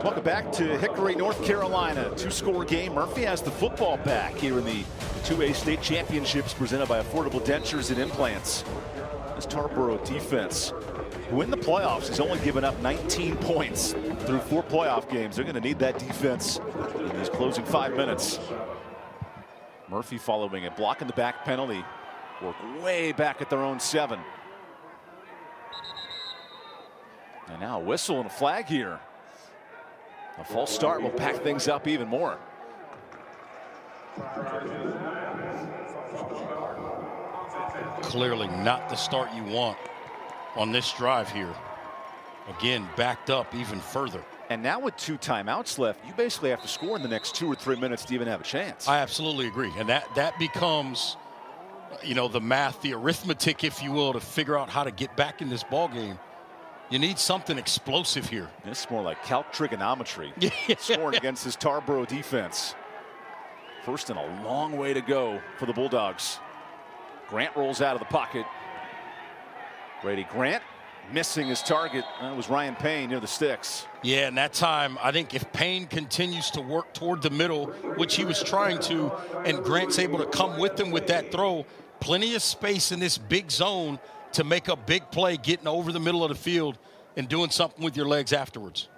Welcome back to Hickory, North Carolina. 2-score game. Murphy has the football back here in the 2A state championships presented by Affordable Dentures and Implants. This Tarboro defense, who in the playoffs has only given up 19 points through 4 playoff games. They're going to need that defense in these closing 5 minutes. Murphy following a block in the back penalty. Work way back at their own 7. And now a whistle and a flag here. A false start will pack things up even more. Clearly not the start you want on this drive here. Again, backed up even further. And now with 2 timeouts left, you basically have to score in the next 2 or 3 minutes to even have a chance. I absolutely agree. And that becomes, you know, the math, the arithmetic, if you will, to figure out how to get back in this ball game. You need something explosive here. This is more like calc trigonometry. Scoring against this Tarboro defense. First and a long way to go for the Bulldogs. Grant rolls out of the pocket. Grady Grant missing his target. That was Ryan Payne near the sticks. Yeah, and that time, I think if Payne continues to work toward the middle, which he was trying to, and Grant's able to come with him with that throw, plenty of space in this big zone to make a big play, getting over the middle of the field and doing something with your legs afterwards.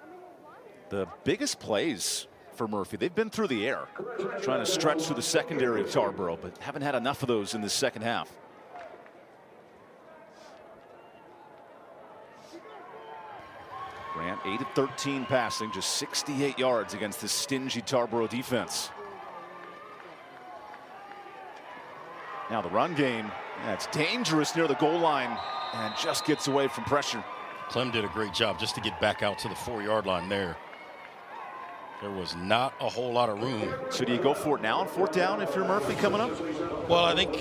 The biggest plays for Murphy, they've been through the air, trying to stretch through the secondary of Tarboro, but haven't had enough of those in the second half. Grant 8 of 13 passing, just 68 yards against this stingy Tarboro defense. Now the run game, that's dangerous near the goal line and just gets away from pressure. Clem did a great job just to get back out to the 4-yard line there. There was not a whole lot of room. So do you go for it now on 4th down if you're Murphy coming up? Well, I think,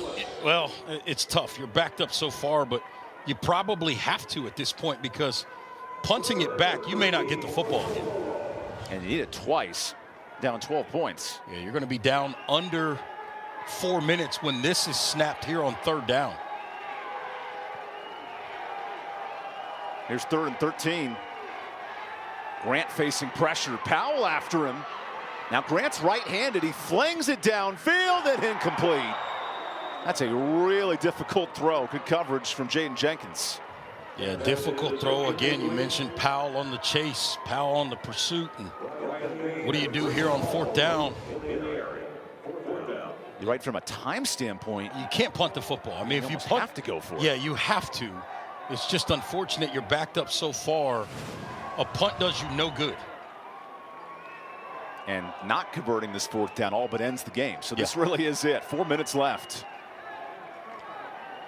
it's tough. You're backed up so far, but you probably have to at this point because punting it back, you may not get the football. And you need it twice, down 12 points. Yeah, you're going to be down under 4 minutes when this is snapped here on 3rd down. Here's 3rd and 13. Grant facing pressure. Powell after him. Now Grant's right-handed. He flings it downfield and incomplete. That's a really difficult throw. Good coverage from Jaden Jenkins. Yeah, difficult throw. Again, you mentioned Powell on the chase, Powell on the pursuit. And what do you do here on 4th down? You're right, from a time standpoint, you can't punt the football. I mean, if you punt, have to go for it. Yeah, you have to. It's just unfortunate you're backed up so far. A punt does you no good. And not converting this 4th down all but ends the game. So this really is it. 4 minutes left.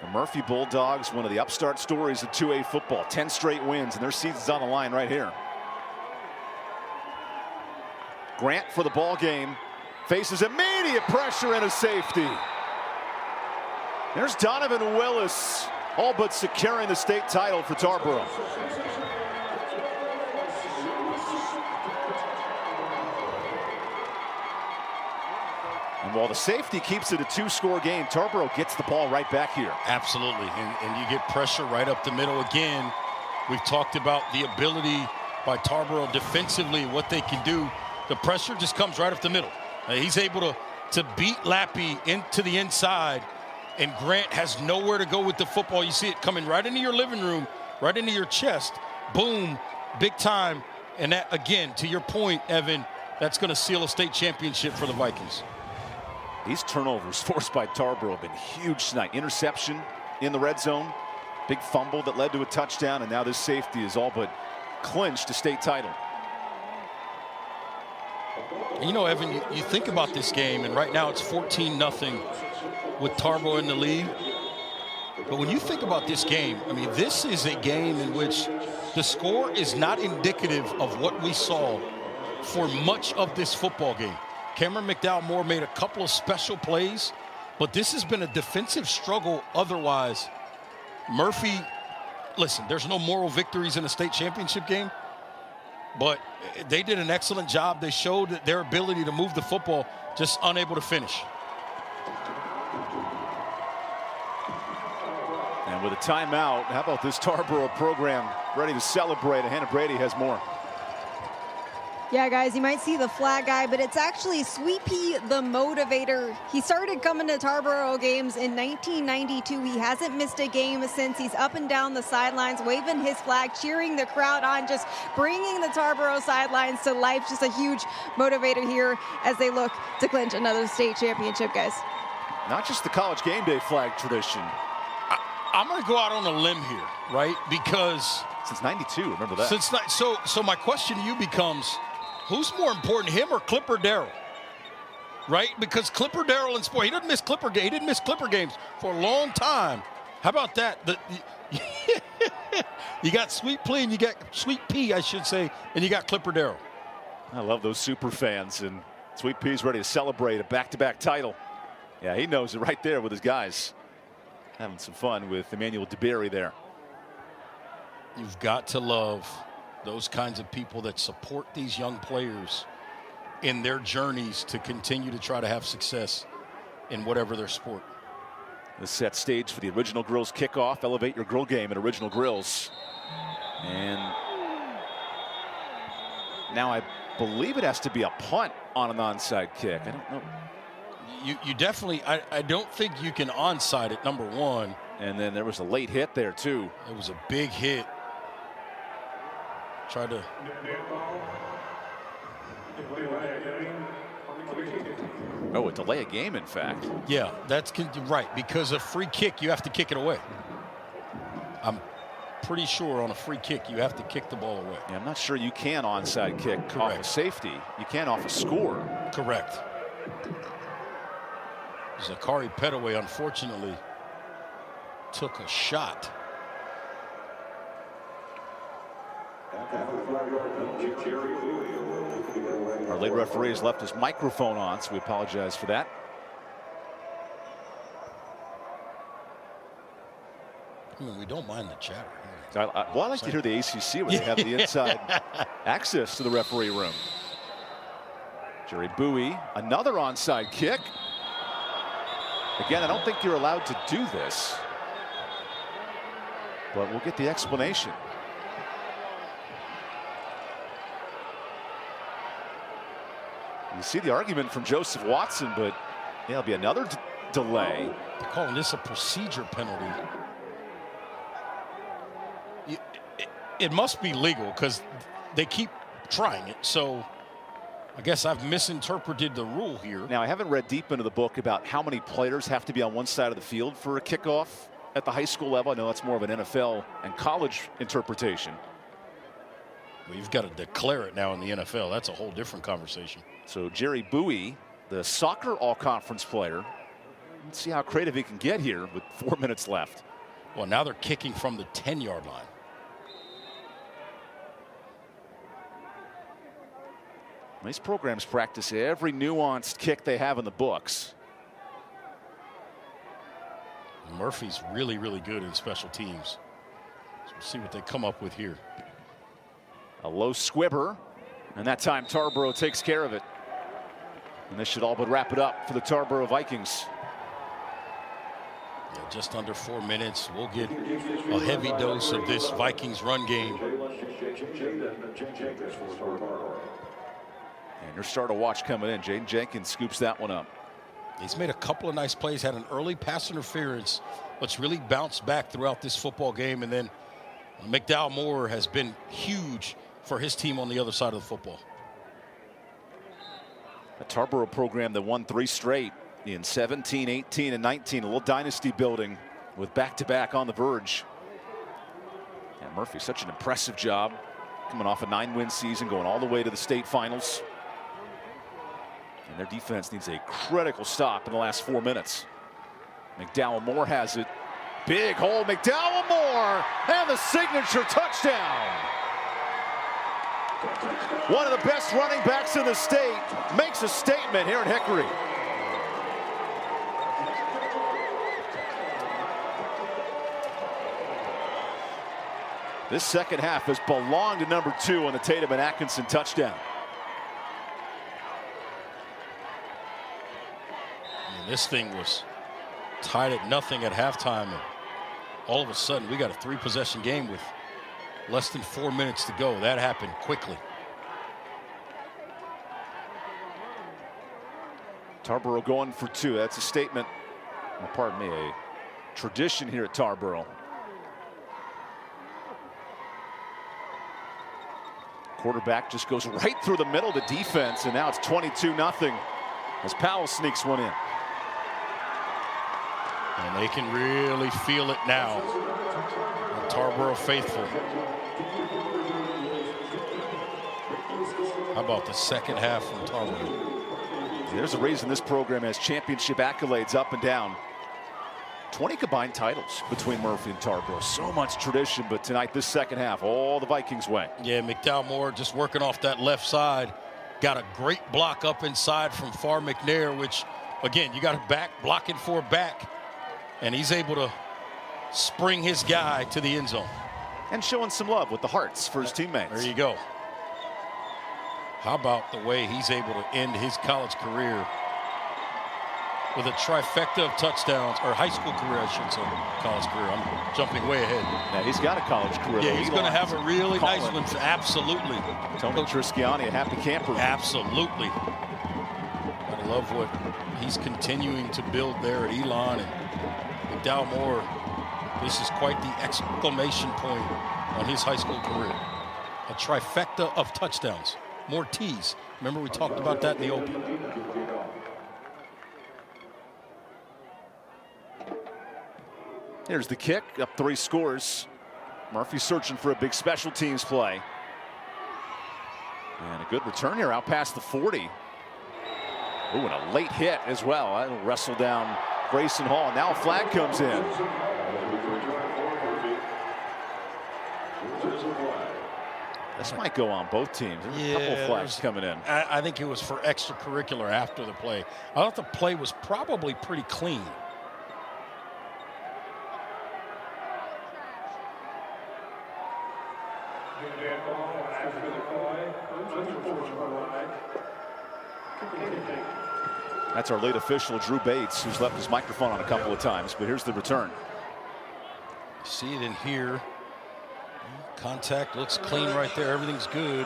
The Murphy Bulldogs, one of the upstart stories of 2A football. 10 straight wins, and their season's on the line right here. Grant for the ball game. Faces immediate pressure and a safety. There's Donovan Willis, all but securing the state title for Tarboro. And while the safety keeps it a 2-score game, Tarboro gets the ball right back here. Absolutely, and you get pressure right up the middle again. We've talked about the ability by Tarboro defensively, what they can do. The pressure just comes right up the middle. He's able to beat Lappy into the inside, and Grant has nowhere to go with the football. You see it coming right into your living room, right into your chest. Boom, big time. And that, again, to your point, Evan, that's going to seal a state championship for the Vikings. These turnovers forced by Tarboro have been huge tonight. Interception in the red zone, big fumble that led to a touchdown, and now this safety is all but clinched a state title. You know, Evan, you think about this game, and right now it's 14-0 with Tarboro in the lead. But when you think about this game, I mean, this is a game in which the score is not indicative of what we saw for much of this football game. Cameron McDowell-Moore made a couple of special plays, but this has been a defensive struggle otherwise. Murphy, listen, there's no moral victories in a state championship game, but they did an excellent job. They showed their ability to move the football, just unable to finish. And with a timeout, how about this Tarboro program ready to celebrate? Hannah Brady has more. Yeah, guys, you might see the flag guy, but it's actually Sweet Pea the Motivator. He started coming to Tarboro games in 1992. He hasn't missed a game since. He's up and down the sidelines, waving his flag, cheering the crowd on, just bringing the Tarboro sidelines to life. Just a huge motivator here as they look to clinch another state championship, guys. Not just the college game day flag tradition. I'm going to go out on a limb here, right? Because since 92, remember that. So my question to you becomes, who's more important, him or Clipper Darrell? Right? Because Clipper Darrell in sport, he didn't miss Clipper games for a long time. How about that? You got Sweet Pea and you got Sweet Pea, I should say, and you got Clipper Darrell. I love those super fans, and Sweet Pea's ready to celebrate a back-to-back title. Yeah, he knows it right there with his guys. Having some fun with Emmanuel DeBerry there. You've got to love those kinds of people that support these young players in their journeys to continue to try to have success in whatever their sport. This sets stage for the Original Grills kickoff. Elevate your grill game at Original Grills. And now I believe it has to be a punt on an onside kick. I don't know. You definitely, I don't think you can onside it, number one. And then there was a late hit there, too. It was a big hit. Try to. Oh, a delay a game, in fact. Yeah, that's right. Because a free kick, you have to kick it away. pretty sure on a free kick you have to kick the ball away. Yeah, I'm not sure you can onside kick off a safety. You can off a score. Correct. Hickory Petaway unfortunately took a shot. Our late referee has left his microphone on, so we apologize for that. I mean, we don't mind the chatter. I like to hear the ACC when they have the inside access to the referee room. Jerry Bowie, another onside kick. Again, I don't think you're allowed to do this, but we'll get the explanation. You see the argument from Joseph Watson, but yeah, there'll be another delay. They're calling this a procedure penalty. It must be legal because they keep trying it. So I guess I've misinterpreted the rule here. Now, I haven't read deep into the book about how many players have to be on one side of the field for a kickoff at the high school level. I know that's more of an NFL and college interpretation. Well, you've got to declare it now in the NFL. That's a whole different conversation. So Jerry Bowie, the soccer all-conference player. Let's see how creative he can get here with 4 minutes left. Well, now they're kicking from the 10-yard line. These programs practice every nuanced kick they have in the books. Murphy's really, really good in special teams. So we'll see what they come up with here. A low squibber, and that time Tarboro takes care of it. And this should all but wrap it up for the Tarboro Vikings. Yeah, just under 4 minutes. We'll get a heavy dose of this Vikings run game. And your starter watch coming in. Jaden Jenkins scoops that one up. He's made a couple of nice plays, had an early pass interference, but's really bounced back throughout this football game. And then McDowell Moore has been huge for his team on the other side of the football. A Tarboro program that won 3 straight in 17, 18, and 19. A little dynasty building with back-to-back on the verge. And Murphy, such an impressive job coming off a 9-win season, going all the way to the state finals. And their defense needs a critical stop in the last 4 minutes. McDowell Moore has it. Big hole, McDowell Moore, and the signature touchdown. One of the best running backs in the state makes a statement here in Hickory. This second half has belonged to number 2 on the Tatum and Atkinson touchdown. This thing was tied at nothing at halftime, and all of a sudden we got a 3-possession game with less than 4 minutes to go. That happened quickly. Tarboro going for 2. That's a statement, pardon me, a tradition here at Tarboro. Quarterback just goes right through the middle of the defense, and now it's 22-0 as Powell sneaks one in. And they can really feel it now. The Tarboro faithful. How about the second half from Tarboro? There's a reason this program has championship accolades up and down. 20 combined titles between Murphy and Tarboro. So much tradition, but tonight, this second half, all the Vikings way. Yeah, McDowell Moore just working off that left side. Got a great block up inside from Far McNair, which, again, you got a back blocking for a back. And he's able to spring his guy to the end zone. And showing some love with the hearts for his teammates. There you go. How about the way he's able to end his college career with a trifecta of touchdowns, or high school career, I should say. College career. I'm jumping way ahead. Now, he's got a college career. Yeah, he's going to have a really nice one. Absolutely. Tony Trisciani, a happy camper. Absolutely. I love what he's continuing to build there at Elon. And McDowell Moore, this is quite the exclamation point on his high school career. A trifecta of touchdowns. More T's. Remember we talked about that in the open. Here's the kick, up 3 scores. Murphy searching for a big special teams play. And a good return here out past the 40. Ooh, and a late hit as well. That'll wrestle down Grayson Hall. And now a flag comes in. This might go on both teams. There's a couple of flags coming in. I think it was for extracurricular after the play. I thought the play was probably pretty clean. That's our late official, Drew Bates, who's left his microphone on a couple of times, but here's the return. See it in here. Contact looks clean right there. Everything's good.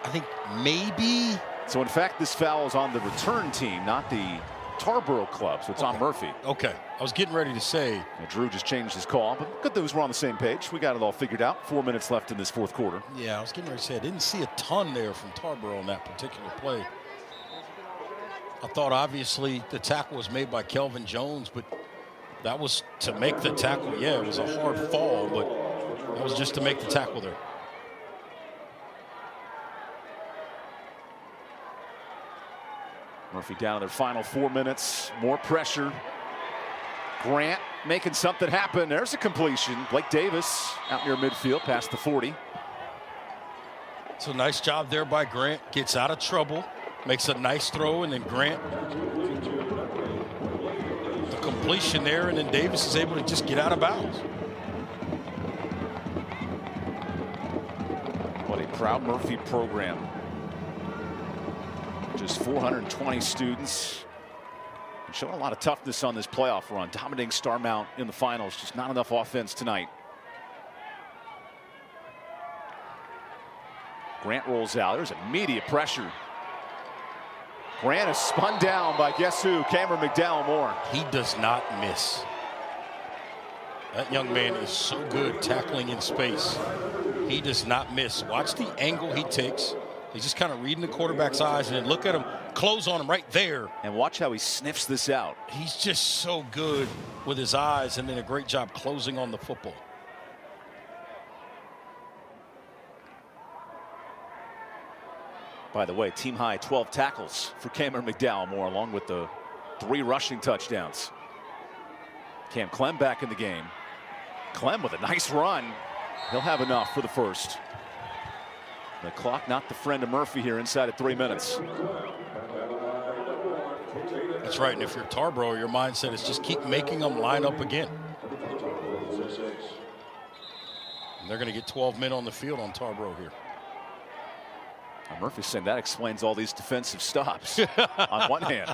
I think maybe. So in fact, this foul is on the return team, not the Tarboro club, so it's on Murphy. Okay, I was getting ready to say. And Drew just changed his call, but good news, we're on the same page. We got it all figured out. 4 minutes left in this fourth quarter. Yeah, I was getting ready to say I didn't see a ton there from Tarboro on that particular play. I thought obviously the tackle was made by Kelvin Jones, but that was to make the tackle. Yeah, it was a hard fall, but that was just to make the tackle there. Murphy down to their final 4 minutes. More pressure. Grant making something happen. There's a completion. Blake Davis out near midfield past the 40. So nice job there by Grant. Gets out of trouble. Makes a nice throw, and then Grant. The completion there, and then Davis is able to just get out of bounds. What a proud Murphy program. Just 420 students. And showing a lot of toughness on this playoff run. Dominating Star Mount in the finals. Just not enough offense tonight. Grant rolls out. There's immediate pressure. Grant is spun down by guess who? Cameron McDowell-Moore. He does not miss. That young man is so good tackling in space. He does not miss. Watch the angle he takes. He's just kind of reading the quarterback's eyes, and then look at him close on him right there. And watch how he sniffs this out. He's just so good with his eyes, and then a great job closing on the football. By the way, team high 12 tackles for Cameron McDowell-Moore, along with the 3 rushing touchdowns. Cam Clem back in the game. Clem with a nice run. He'll have enough for the first. The clock not the friend of Murphy here inside of 3 minutes. That's right, and if you're Tarboro, your mindset is just keep making them line up again. And they're going to get 12 men on the field on Tarboro here. Murphy's saying that explains all these defensive stops on one hand.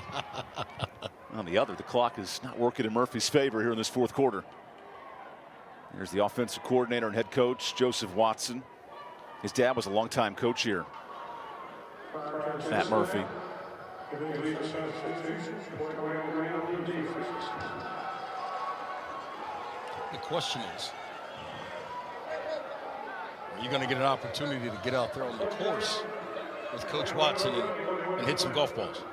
On the other, the clock is not working in Murphy's favor here in this fourth quarter. Here's the offensive coordinator and head coach, Joseph Watson. His dad was a longtime coach here at Murphy. The question is, are you going to get an opportunity to get out there on the course with Coach Watson and hit some golf balls?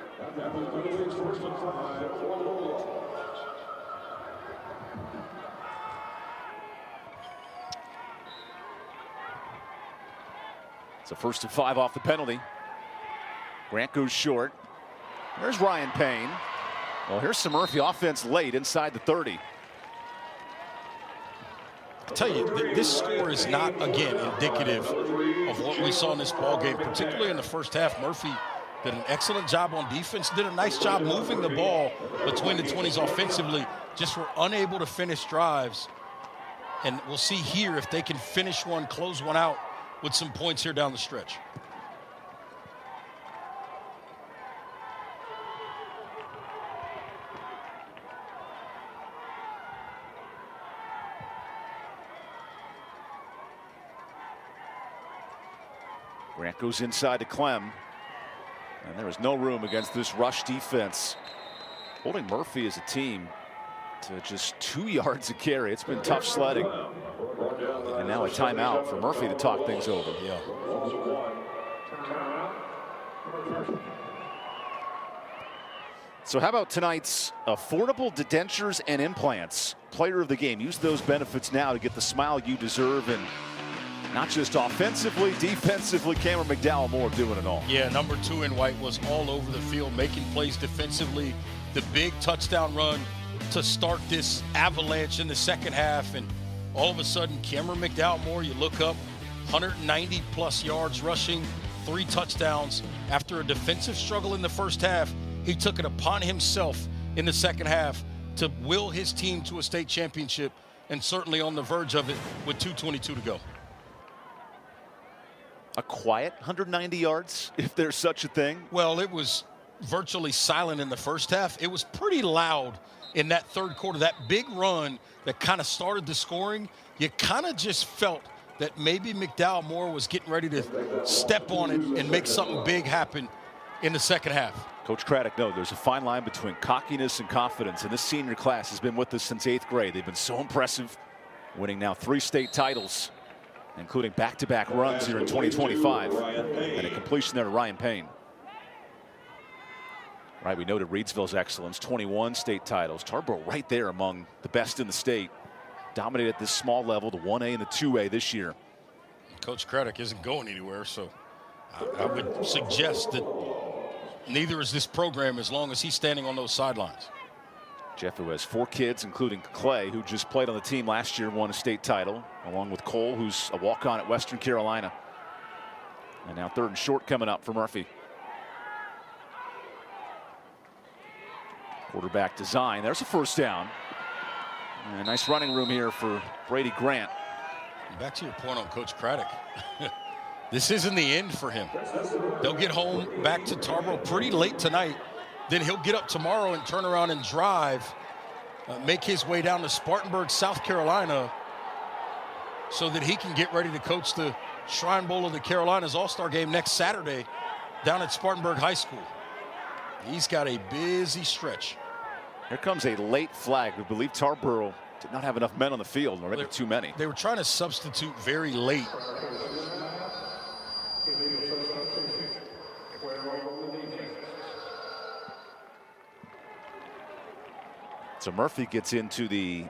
It's a 1st and 5 off the penalty. Grant goes short. There's Ryan Payne. Well, here's some Murphy offense late inside the 30. I tell you, this score is not, again, indicative of what we saw in this ball game, particularly in the first half. Murphy did an excellent job on defense, did a nice job moving the ball between the 20s offensively, just were unable to finish drives. And we'll see here if they can finish one, close one out with some points here down the stretch. Grant goes inside to Clem. And there is no room against this rush defense. Holding Murphy as a team to just 2 yards a carry. It's been tough sledding. And now a timeout for Murphy to talk things over. Yeah. So how about tonight's affordable dentures and implants player of the game? Use those benefits now to get the smile you deserve, and not just offensively, defensively. Cameron McDowell Moore doing it all. Yeah, number 2 in white was all over the field, making plays defensively. The big touchdown run to start this avalanche in the second half, and all of a sudden, Cameron McDowell Moore, you look up, 190 plus yards rushing, 3 touchdowns. After a defensive struggle in the first half, he took it upon himself in the second half to will his team to a state championship, and certainly on the verge of it with 2:22 to go. A quiet 190 yards, if there's such a thing. Well, it was virtually silent in the first half. It was pretty loud in that third quarter. That big run that kind of started the scoring, you kind of just felt that maybe McDowell Moore was getting ready to step on it and make something big happen in the second half. Coach Craddock, no, there's a fine line between cockiness and confidence, and this senior class has been with us since 8th grade. They've been so impressive, winning now 3 state titles, including back-to-back runs here in 2025, and a completion there to Ryan Payne. Right, we noted Reidsville's excellence, 21 state titles. Tarboro right there among the best in the state. Dominated at this small level, the 1A and the 2A this year. Coach Craddock isn't going anywhere, so I would suggest that neither is this program as long as he's standing on those sidelines. Jeff, who has 4 kids, including Clay, who just played on the team last year, won a state title, along with Cole, who's a walk-on at Western Carolina. And now 3rd and short coming up for Murphy. Quarterback design. There's a first down. And a nice running room here for Brady Grant. Back to your point on Coach Craddock. This isn't the end for him. They'll get home back to Tarboro pretty late tonight. Then he'll get up tomorrow and turn around and drive, make his way down to Spartanburg, South Carolina, so that he can get ready to coach the Shrine Bowl of the Carolinas All-Star Game next Saturday down at Spartanburg High School. He's got a busy stretch. Here comes a late flag. We believe Tarboro did not have enough men on the field, or maybe too many. They were trying to substitute very late. So Murphy gets into the